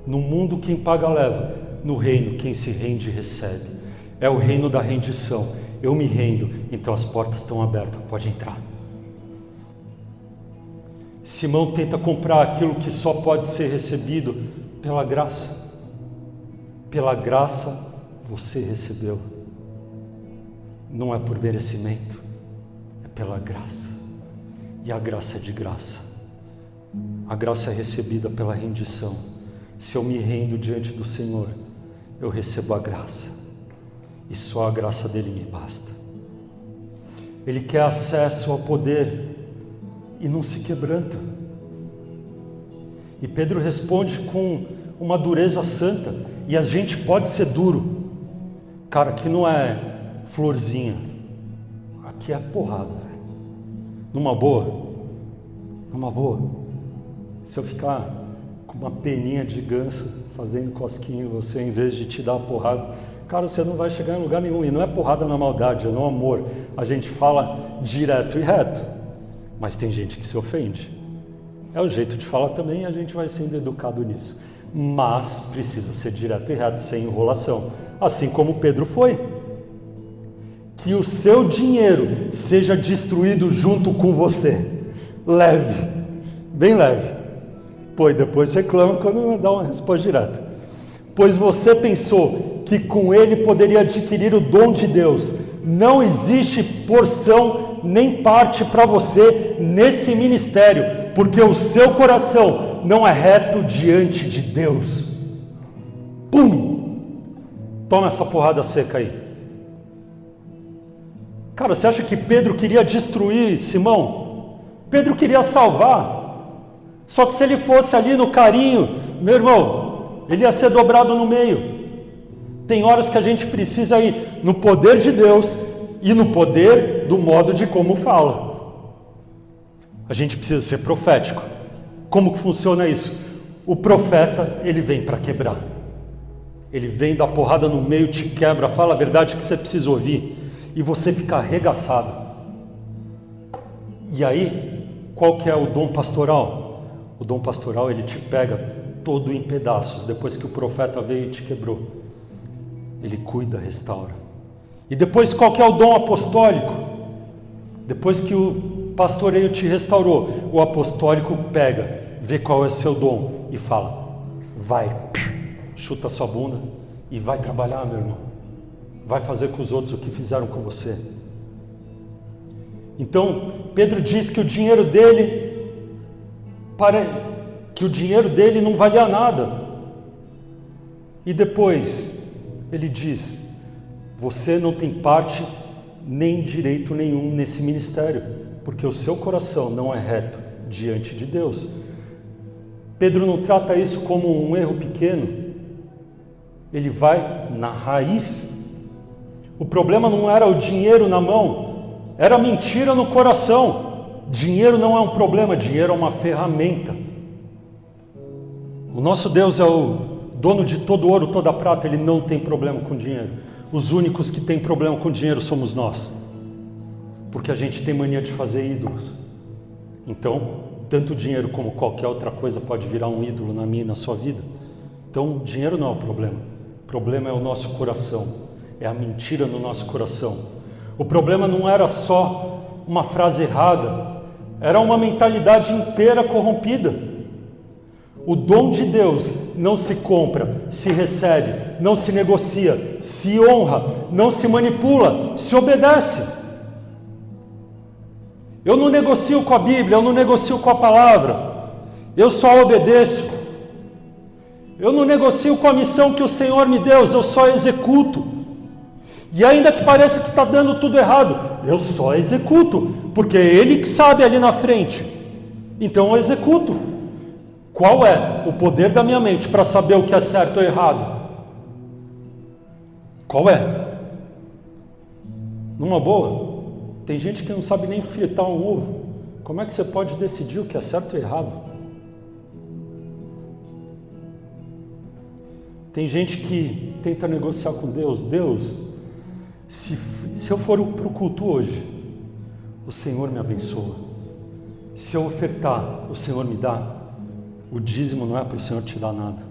[SPEAKER 1] No mundo, quem paga, leva. No reino, quem se rende, recebe. É o reino da rendição. Eu me rendo, então as portas estão abertas, pode entrar. Simão tenta comprar aquilo que só pode ser recebido pela graça. Pela graça você recebeu. Não é por merecimento, é pela graça. E a graça é de graça. A graça é recebida pela rendição. Se eu me rendo diante do Senhor, eu recebo a graça. E só a graça dele me basta. Ele quer acesso ao poder e não se quebranta. E Pedro responde com uma dureza santa. E a gente pode ser duro. Cara, aqui não é florzinha. Aqui é porrada, velho. Numa boa. Numa boa. Se eu ficar com uma peninha de ganso fazendo cosquinha em você, em vez de te dar uma porrada, cara, você não vai chegar em lugar nenhum. E não é porrada na maldade, é no amor. A gente fala direto e reto. Mas tem gente que se ofende. É o jeito de falar também, e a gente vai sendo educado nisso. Mas precisa ser direto e reto, sem enrolação. Assim como Pedro foi. Que o seu dinheiro seja destruído junto com você. Leve. Bem leve. Pois depois reclama quando não dá uma resposta direta. Pois você pensou que com ele poderia adquirir o dom de Deus. Não existe porção nem parte para você nesse ministério, porque o seu coração não é reto diante de Deus. Pum! Toma essa porrada seca aí. Cara, você acha que Pedro queria destruir Simão? Pedro queria salvar. Só que se ele fosse ali no carinho, meu irmão, ele ia ser dobrado no meio. Tem horas que a gente precisa ir no poder de Deus e no poder do modo de como fala. A gente precisa ser profético. Como que funciona isso? O profeta, ele vem para quebrar. Ele vem dar porrada no meio, te quebra, fala a verdade que você precisa ouvir. E você fica arregaçado. E aí, qual que é o dom pastoral? O dom pastoral, ele te pega todo em pedaços, depois que o profeta veio e te quebrou. Ele cuida, restaura. E depois, qual que é o dom apostólico? Depois que o pastoreio te restaurou, o apostólico pega, vê qual é o seu dom e fala, vai, chuta a sua bunda e vai trabalhar, meu irmão. Vai fazer com os outros o que fizeram com você. Então, Pedro diz que o dinheiro dele, não valia nada. E depois, ele diz, você não tem parte nem direito nenhum nesse ministério, porque o seu coração não é reto diante de Deus. Pedro não trata isso como um erro pequeno. Ele vai na raiz. O problema não era o dinheiro na mão, era mentira no coração. Dinheiro não é um problema, dinheiro é uma ferramenta. O nosso Deus é o dono de todo ouro, toda prata, ele não tem problema com dinheiro. Os únicos que têm problema com dinheiro somos nós, porque a gente tem mania de fazer ídolos. Então, tanto dinheiro como qualquer outra coisa pode virar um ídolo na minha e na sua vida. Então, dinheiro não é o problema. O problema é o nosso coração. É a mentira no nosso coração. O problema não era só uma frase errada, era uma mentalidade inteira corrompida. O dom de Deus não se compra, se recebe, não se negocia, se honra, não se manipula, se obedece. Eu não negocio com a Bíblia, eu não negocio com a palavra, eu só obedeço. Eu não negocio com a missão que o Senhor me deu, eu só executo. E ainda que pareça que está dando tudo errado, eu só executo, porque é Ele que sabe ali na frente. Então eu executo. Qual é o poder da minha mente para saber o que é certo ou errado? Qual é? Numa boa, tem gente que não sabe nem fritar um ovo. Como é que você pode decidir o que é certo ou errado? Tem gente que tenta negociar com Deus. Deus, se eu for para o culto hoje, o Senhor me abençoa. Se eu ofertar, o Senhor me dá. O dízimo não é para o Senhor te dar nada.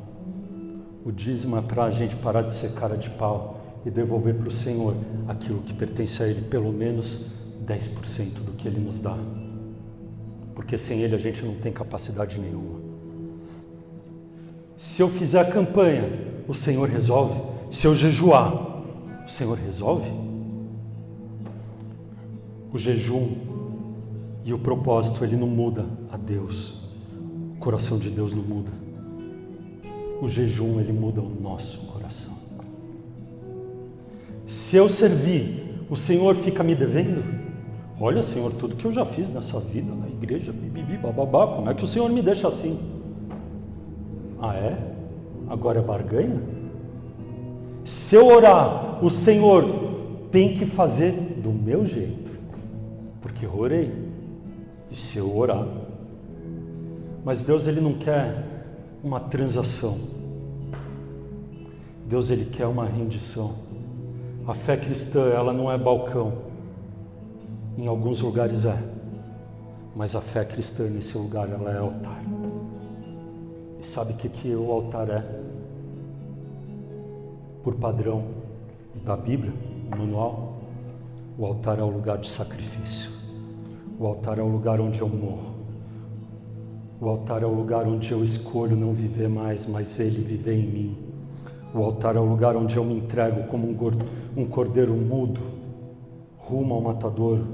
[SPEAKER 1] O dízimo é para a gente parar de ser cara de pau e devolver para o Senhor aquilo que pertence a Ele, pelo menos 10% do que Ele nos dá. Porque sem Ele a gente não tem capacidade nenhuma. Se eu fizer a campanha, o Senhor resolve. Se eu jejuar, o Senhor resolve. O jejum e o propósito, ele não muda a Deus. O coração de Deus não muda. O jejum, ele muda o nosso coração. Se eu servir, o Senhor fica me devendo? Olha, Senhor, tudo que eu já fiz nessa vida, na igreja, bibibi, bababá, como é que o Senhor me deixa assim? Ah, é? Agora é barganha? Se eu orar, o Senhor tem que fazer do meu jeito, porque eu orei. E se eu orar? Mas Deus, ele não quer uma transação. Deus, ele quer uma rendição. A fé cristã, ela não é balcão. Em alguns lugares é. Mas a fé cristã, nesse lugar, ela é altar. E sabe o que o altar é? Por padrão da Bíblia, o manual, o altar é o lugar de sacrifício. O altar é o lugar onde eu morro. O altar é o lugar onde eu escolho não viver mais, mas Ele viver em mim. O altar é o lugar onde eu me entrego como um cordeiro mudo, rumo ao matadouro.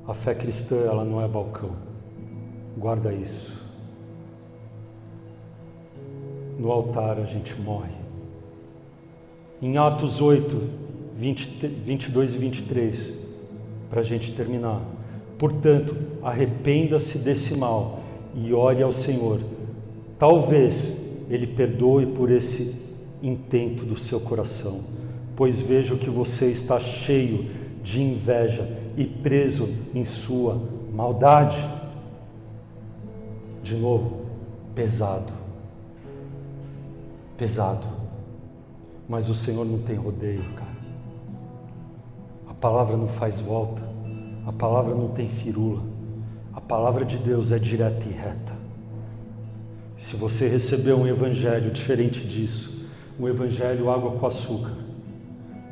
[SPEAKER 1] A fé cristã, ela não é balcão. Guarda isso. No altar a gente morre. Em Atos 8, 22 e 23, para a gente terminar. Portanto, arrependa-se desse mal e ore ao Senhor. Talvez Ele perdoe por esse intento do seu coração, pois vejo que você está cheio de inveja e preso em sua maldade. De novo, pesado. Pesado. Mas o Senhor não tem rodeio, cara. A palavra não faz volta. A palavra não tem firula. A palavra de Deus é direta e reta. Se você receber um evangelho diferente disso, um evangelho água com açúcar,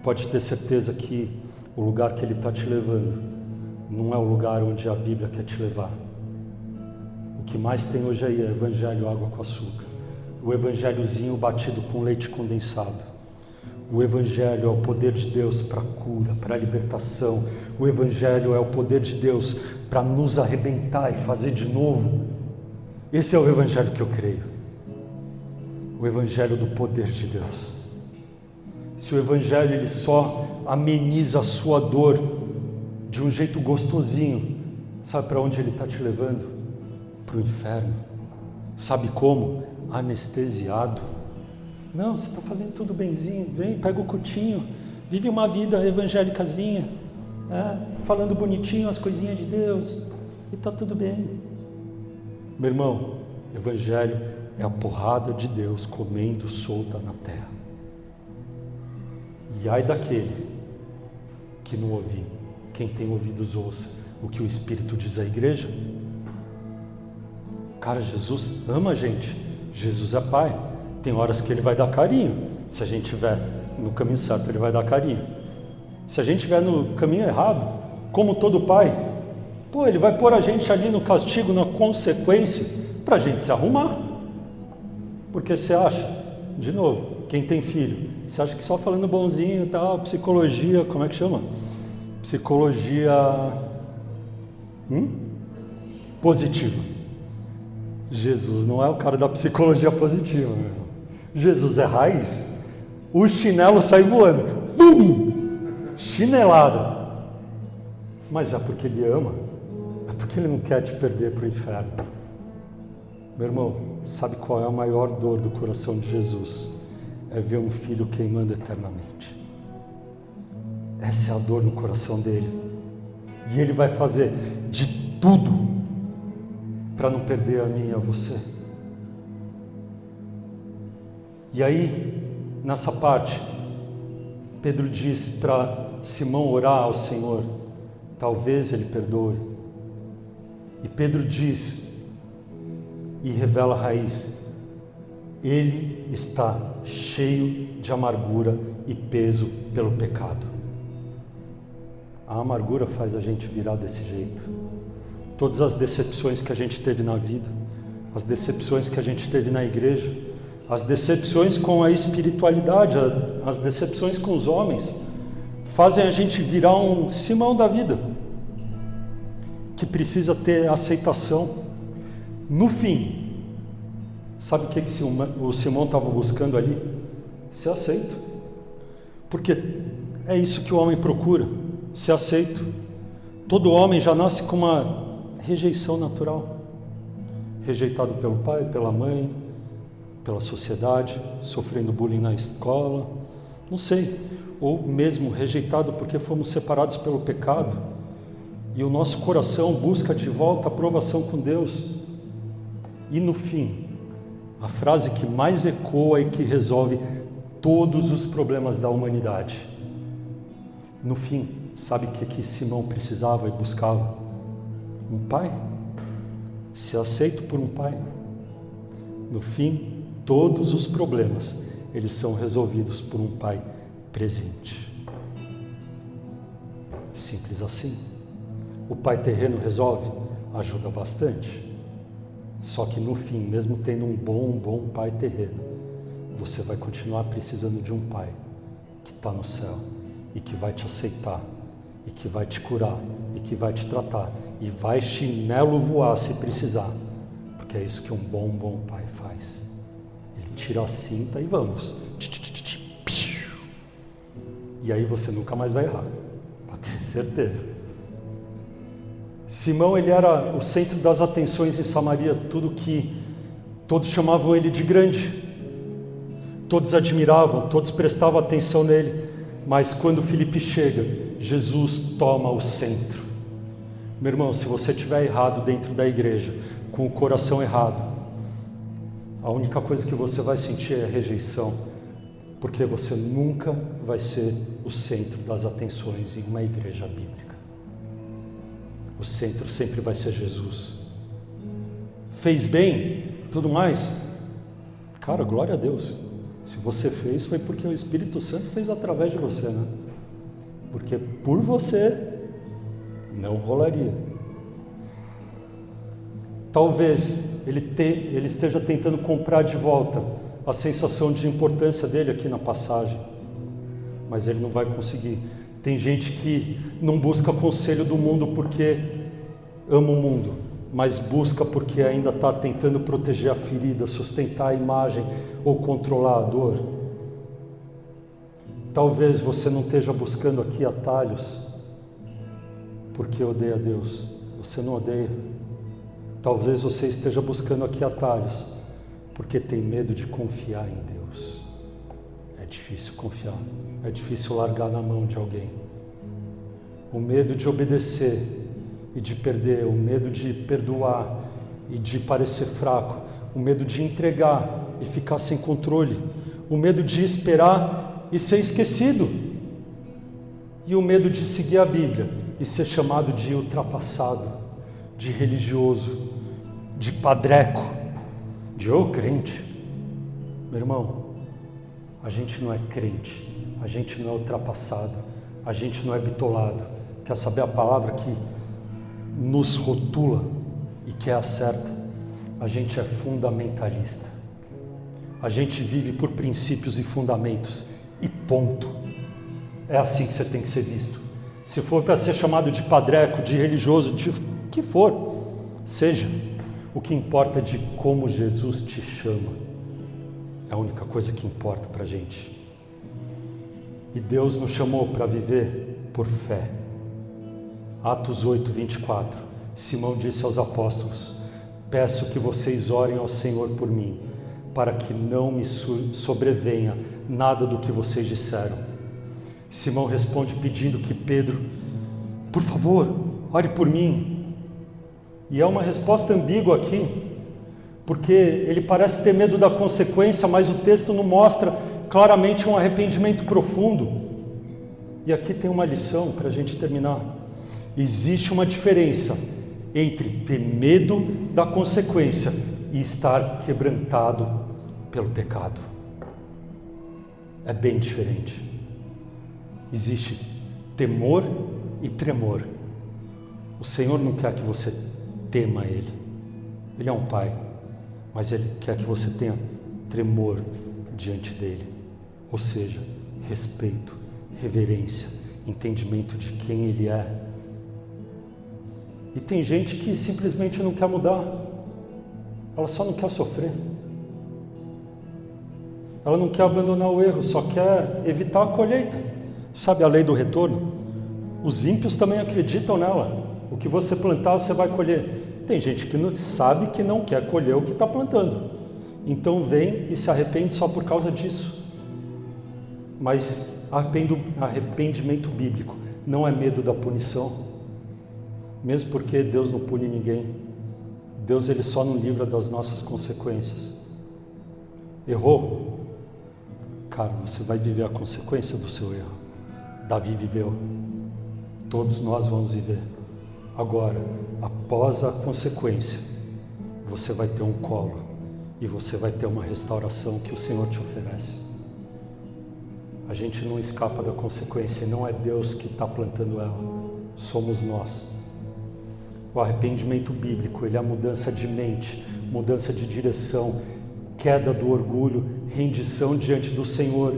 [SPEAKER 1] pode ter certeza que o lugar que ele está te levando não é o lugar onde a Bíblia quer te levar. O que mais tem hoje aí é evangelho água com açúcar. O evangelhozinho batido com leite condensado. O Evangelho é o poder de Deus para a cura, para a libertação. O Evangelho é o poder de Deus para nos arrebentar e fazer de novo. Esse é o Evangelho que eu creio. O Evangelho do poder de Deus. Se o Evangelho ele só ameniza a sua dor de um jeito gostosinho, sabe para onde ele está te levando? Para o inferno. Sabe como? Anestesiado. Não, você está fazendo tudo benzinho, vem, pega o cutinho, vive uma vida evangélicazinha, falando bonitinho as coisinhas de Deus, e está tudo bem. Meu irmão, evangelho é a porrada de Deus comendo solta na terra. E ai daquele que não ouvir, quem tem ouvidos ouça o que o Espírito diz à igreja. Cara, Jesus ama a gente, Jesus é Pai. Tem horas que Ele vai dar carinho. Se a gente estiver no caminho certo, Ele vai dar carinho. Se a gente estiver no caminho errado, como todo pai, Ele vai pôr a gente ali no castigo, na consequência, para a gente se arrumar. Porque você acha, de novo, quem tem filho, você acha que só falando bonzinho e tal, psicologia, como é que chama? Psicologia positiva. Jesus não é o cara da psicologia positiva, meu irmão. Jesus é raiz. O chinelo sai voando. Bum! Chinelada. Mas é porque ele ama. É porque ele não quer te perder para o inferno. Meu irmão, sabe qual é a maior dor do coração de Jesus? É ver um filho queimando eternamente. Essa é a dor no coração dele. E ele vai fazer de tudo para não perder a mim e a você. E aí, nessa parte, Pedro diz para Simão orar ao Senhor, talvez ele perdoe. E Pedro diz e revela a raiz, ele está cheio de amargura e peso pelo pecado. A amargura faz a gente virar desse jeito. Todas as decepções que a gente teve na vida, as decepções que a gente teve na igreja, as decepções com a espiritualidade, as decepções com os homens, fazem a gente virar um Simão da vida, que precisa ter aceitação. No fim, sabe o que o Simão estava buscando ali? Ser aceito. Porque é isso que o homem procura, ser aceito. Todo homem já nasce com uma rejeição natural. Rejeitado pelo pai, pela mãe, pela sociedade, sofrendo bullying na escola, não sei. Ou mesmo rejeitado porque fomos separados pelo pecado. E o nosso coração busca de volta a aprovação com Deus. E no fim, a frase que mais ecoa e que resolve todos os problemas da humanidade. No fim, sabe o que Simão precisava e buscava? Um pai. Ser aceito por um pai. No fim, todos os problemas, eles são resolvidos por um pai presente. Simples assim. O pai terreno resolve? Ajuda bastante. Só que no fim, mesmo tendo um bom pai terreno, você vai continuar precisando de um pai que está no céu e que vai te aceitar, e que vai te curar, e que vai te tratar, e vai chinelo voar se precisar, porque é isso que um bom pai faz. Ele tira a cinta e vamos. E aí você nunca mais vai errar, pode ter certeza. Simão, ele era o centro das atenções em Samaria, tudo que todos chamavam ele de grande, todos admiravam, todos prestavam atenção nele, mas quando Filipe chega, Jesus toma o centro. Meu irmão, se você estiver errado dentro da igreja, com o coração errado, a única coisa que você vai sentir é rejeição, porque você nunca vai ser o centro das atenções em uma igreja bíblica. O centro sempre vai ser Jesus. Fez bem, tudo mais. Cara, glória a Deus. Se você fez, foi porque o Espírito Santo fez através de você, né? Porque por você, não rolaria. Talvez ele esteja tentando comprar de volta a sensação de importância dele aqui na passagem. Mas ele não vai conseguir. Tem gente que não busca conselho do mundo porque ama o mundo, mas busca porque ainda está tentando proteger a ferida, sustentar a imagem ou controlar a dor. Talvez você não esteja buscando aqui atalhos porque odeia Deus. Você não odeia. Talvez você esteja buscando aqui atalhos porque tem medo de confiar em Deus. É difícil confiar, é difícil largar na mão de alguém. O medo de obedecer e de perder, o medo de perdoar e de parecer fraco, o medo de entregar e ficar sem controle, o medo de esperar e ser esquecido, e o medo de seguir a Bíblia e ser chamado de ultrapassado, de religioso, de padreco, de crente. Meu irmão, a gente não é crente, a gente não é ultrapassado, a gente não é bitolado. Quer saber a palavra que nos rotula e que é a certa? A gente é fundamentalista. A gente vive por princípios e fundamentos e ponto. É assim que você tem que ser visto. Se for para ser chamado de padreco, de religioso, de que for, seja. O que importa é de como Jesus te chama. É a única coisa que importa para a gente. E Deus nos chamou para viver por fé. Atos 8, 24. Simão disse aos apóstolos: peço que vocês orem ao Senhor por mim, para que não me sobrevenha nada do que vocês disseram. Simão responde pedindo que Pedro, por favor, ore por mim. E é uma resposta ambígua aqui, porque ele parece ter medo da consequência, mas o texto não mostra claramente um arrependimento profundo. E aqui tem uma lição para a gente terminar. Existe uma diferença entre ter medo da consequência e estar quebrantado pelo pecado. É bem diferente. Existe temor e tremor. O Senhor não quer que você tema Ele. Ele é um Pai, mas Ele quer que você tenha tremor diante dEle. Ou seja, respeito, reverência, entendimento de quem Ele é. E tem gente que simplesmente não quer mudar. Ela só não quer sofrer. Ela não quer abandonar o erro, só quer evitar a colheita. Sabe a lei do retorno? Os ímpios também acreditam nela. O que você plantar, você vai colher. Tem gente que não, sabe que não quer colher o que está plantando. Então vem e se arrepende só por causa disso. Mas arrependimento bíblico não é medo da punição. Mesmo porque Deus não pune ninguém. Deus ele só nos livra das nossas consequências. Errou? Cara, você vai viver a consequência do seu erro. Davi viveu. Todos nós vamos viver. Agora, após a consequência, você vai ter um colo e você vai ter uma restauração que o Senhor te oferece. A gente não escapa da consequência, não é Deus que está plantando ela, somos nós. O arrependimento bíblico, ele é a mudança de mente, mudança de direção, queda do orgulho, rendição diante do Senhor.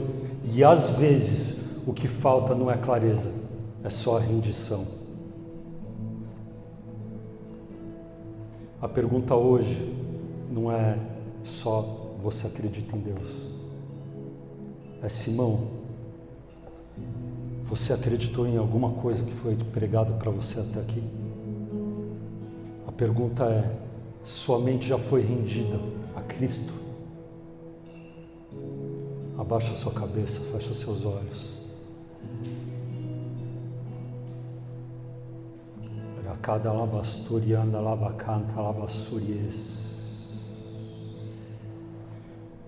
[SPEAKER 1] E às vezes, o que falta não é clareza, é só a rendição. A pergunta hoje não é só você acredita em Deus. É Simão, você acreditou em alguma coisa que foi pregada para você até aqui? A pergunta é, sua mente já foi rendida a Cristo? Abaixa sua cabeça, fecha seus olhos. Cada labasturianda labacanta labassuries.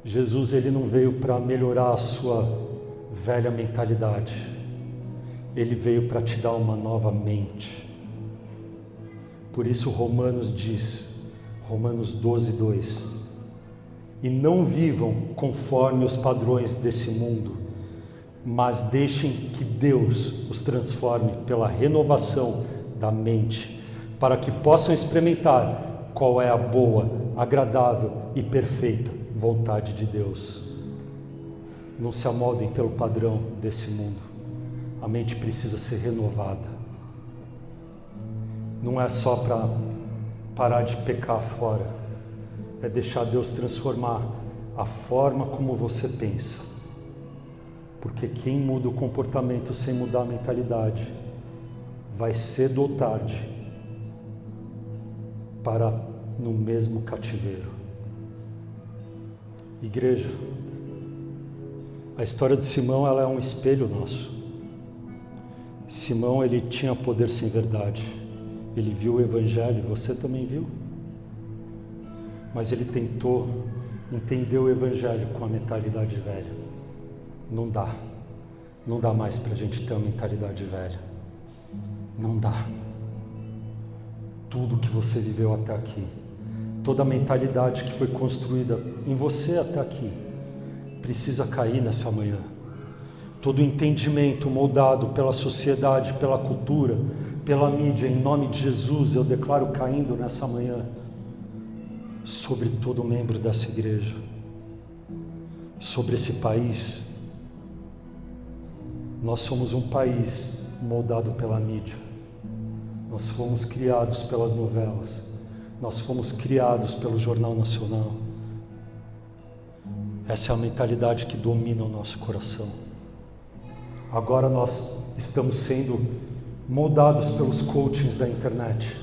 [SPEAKER 1] Jesus ele não veio para melhorar a sua velha mentalidade. Ele veio para te dar uma nova mente. Por isso Romanos diz, Romanos 12:2, e não vivam conforme os padrões desse mundo, mas deixem que Deus os transforme pela renovação da mente, para que possam experimentar qual é a boa, agradável e perfeita vontade de Deus. Não se amoldem pelo padrão desse mundo. A mente precisa ser renovada. Não é só para parar de pecar fora, é deixar Deus transformar a forma como você pensa. Porque quem muda o comportamento sem mudar a mentalidade, vai cedo ou tarde para no mesmo cativeiro. Igreja, a história de Simão ela é um espelho nosso. Simão ele tinha poder sem verdade. Ele viu o Evangelho, você também viu? Mas ele tentou entender o Evangelho com a mentalidade velha. Não dá mais para a gente ter uma mentalidade velha. Não dá. Tudo que você viveu até aqui, toda a mentalidade que foi construída em você até aqui, precisa cair nessa manhã. Todo o entendimento moldado pela sociedade, pela cultura, pela mídia, em nome de Jesus, eu declaro caindo nessa manhã sobre todo membro dessa igreja, sobre esse país. Nós somos um país moldado pela mídia. Nós fomos criados pelas novelas. Nós fomos criados pelo Jornal Nacional. Essa é a mentalidade que domina o nosso coração. Agora nós estamos sendo moldados pelos coachings da internet.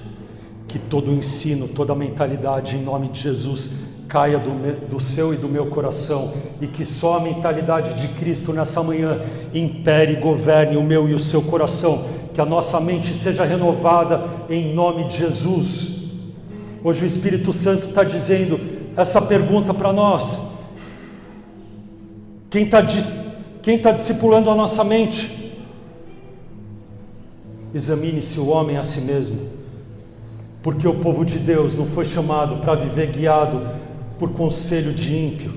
[SPEAKER 1] Que todo o ensino, toda a mentalidade em nome de Jesus caia do seu e do meu coração, e que só a mentalidade de Cristo nessa manhã impere e governe o meu e o seu coração. Que a nossa mente seja renovada em nome de Jesus. Hoje o Espírito Santo está dizendo essa pergunta para nós. Quem está discipulando a nossa mente? Examine-se o homem a si mesmo, porque o povo de Deus não foi chamado para viver guiado por conselho de ímpio.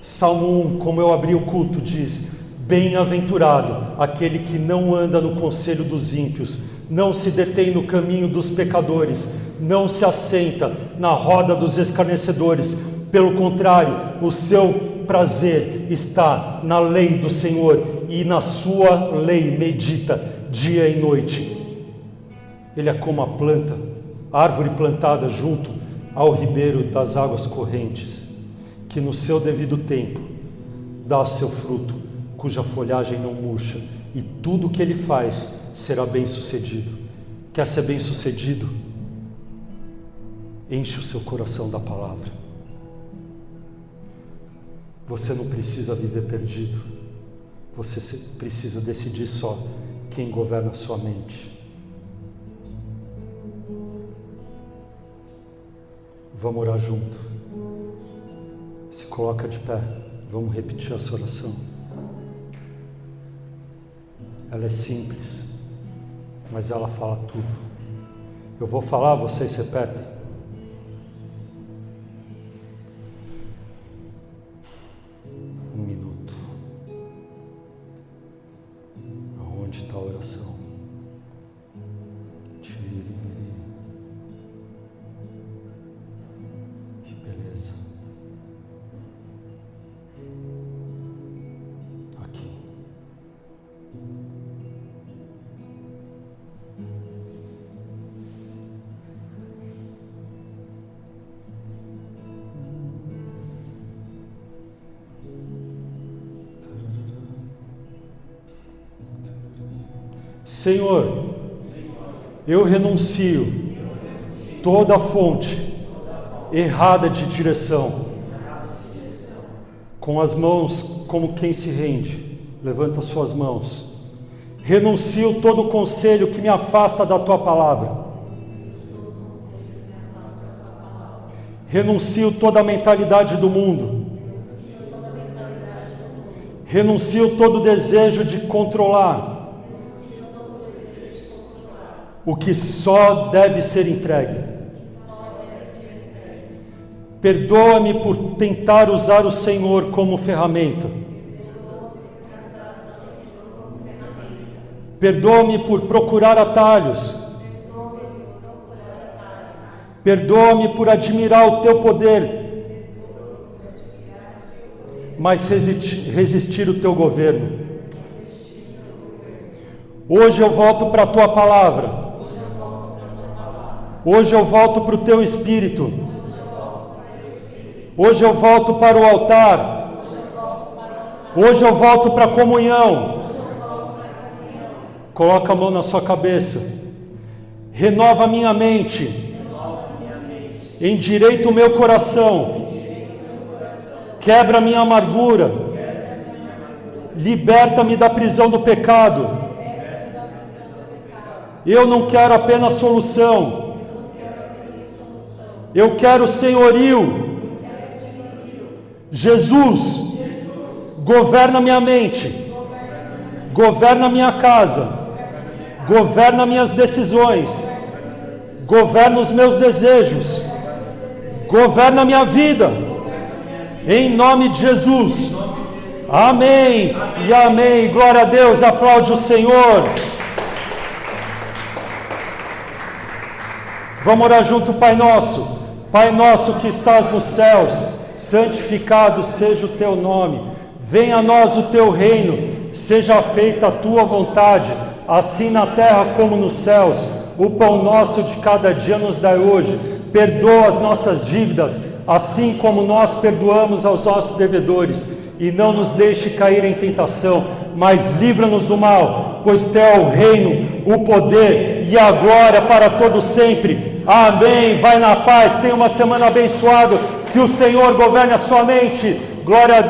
[SPEAKER 1] Salmo 1, como eu abri o culto, diz: bem-aventurado aquele que não anda no conselho dos ímpios, não se detém no caminho dos pecadores, não se assenta na roda dos escarnecedores. Pelo contrário, o seu prazer está na lei do Senhor, e na sua lei medita dia e noite. Ele é como a planta, a árvore plantada junto ao ribeiro das águas correntes, que no seu devido tempo dá seu fruto, cuja folhagem não murcha, e tudo o que ele faz será bem sucedido. Quer ser bem sucedido? Enche o seu coração da palavra. Você não precisa viver perdido. Você precisa decidir só quem governa a sua mente. Vamos orar junto. Se coloca de pé. Vamos repetir essa oração. Ela é simples, mas ela fala tudo. Eu vou falar, vocês repetem. Aonde está a oração? Que beleza. Aqui. Senhor, eu renuncio toda a fonte errada de direção, com as mãos como quem se rende, levanta suas mãos. Renuncio todo o conselho que me afasta da tua palavra. Renuncio toda a mentalidade do mundo. Renuncio todo o desejo de controlar o que só deve ser entregue. Perdoa-me por tentar usar o Senhor como ferramenta. Perdoa-me por procurar atalhos. Perdoa-me por admirar o teu poder, mas resistir o teu governo. Hoje eu volto para a tua palavra. Hoje eu volto para o teu Espírito. Hoje eu volto para o altar. Hoje eu volto para a comunhão. Coloca a mão na sua cabeça. Renova a minha mente. Endireita o meu coração. Quebra a minha amargura. Liberta-me da prisão do pecado. Eu não quero apenas solução. Eu quero senhorio. Jesus, governa minha mente, governa minha casa, governa minhas decisões, governa os meus desejos, governa minha vida, em nome de Jesus. Amém e amém. Glória a Deus, aplaude o Senhor. Vamos orar junto. Pai nosso que estás nos céus, santificado seja o teu nome. Venha a nós o teu reino, seja feita a tua vontade, assim na terra como nos céus. o pão nosso de cada dia nos dai hoje. Perdoa as nossas dívidas, assim como nós perdoamos aos nossos devedores. E não nos deixe cair em tentação, mas livra-nos do mal, pois teu é o reino, o poder e a glória para todo sempre. Amém. Vai na paz, tenha uma semana abençoada, que o Senhor governe a sua mente. Glória a Deus.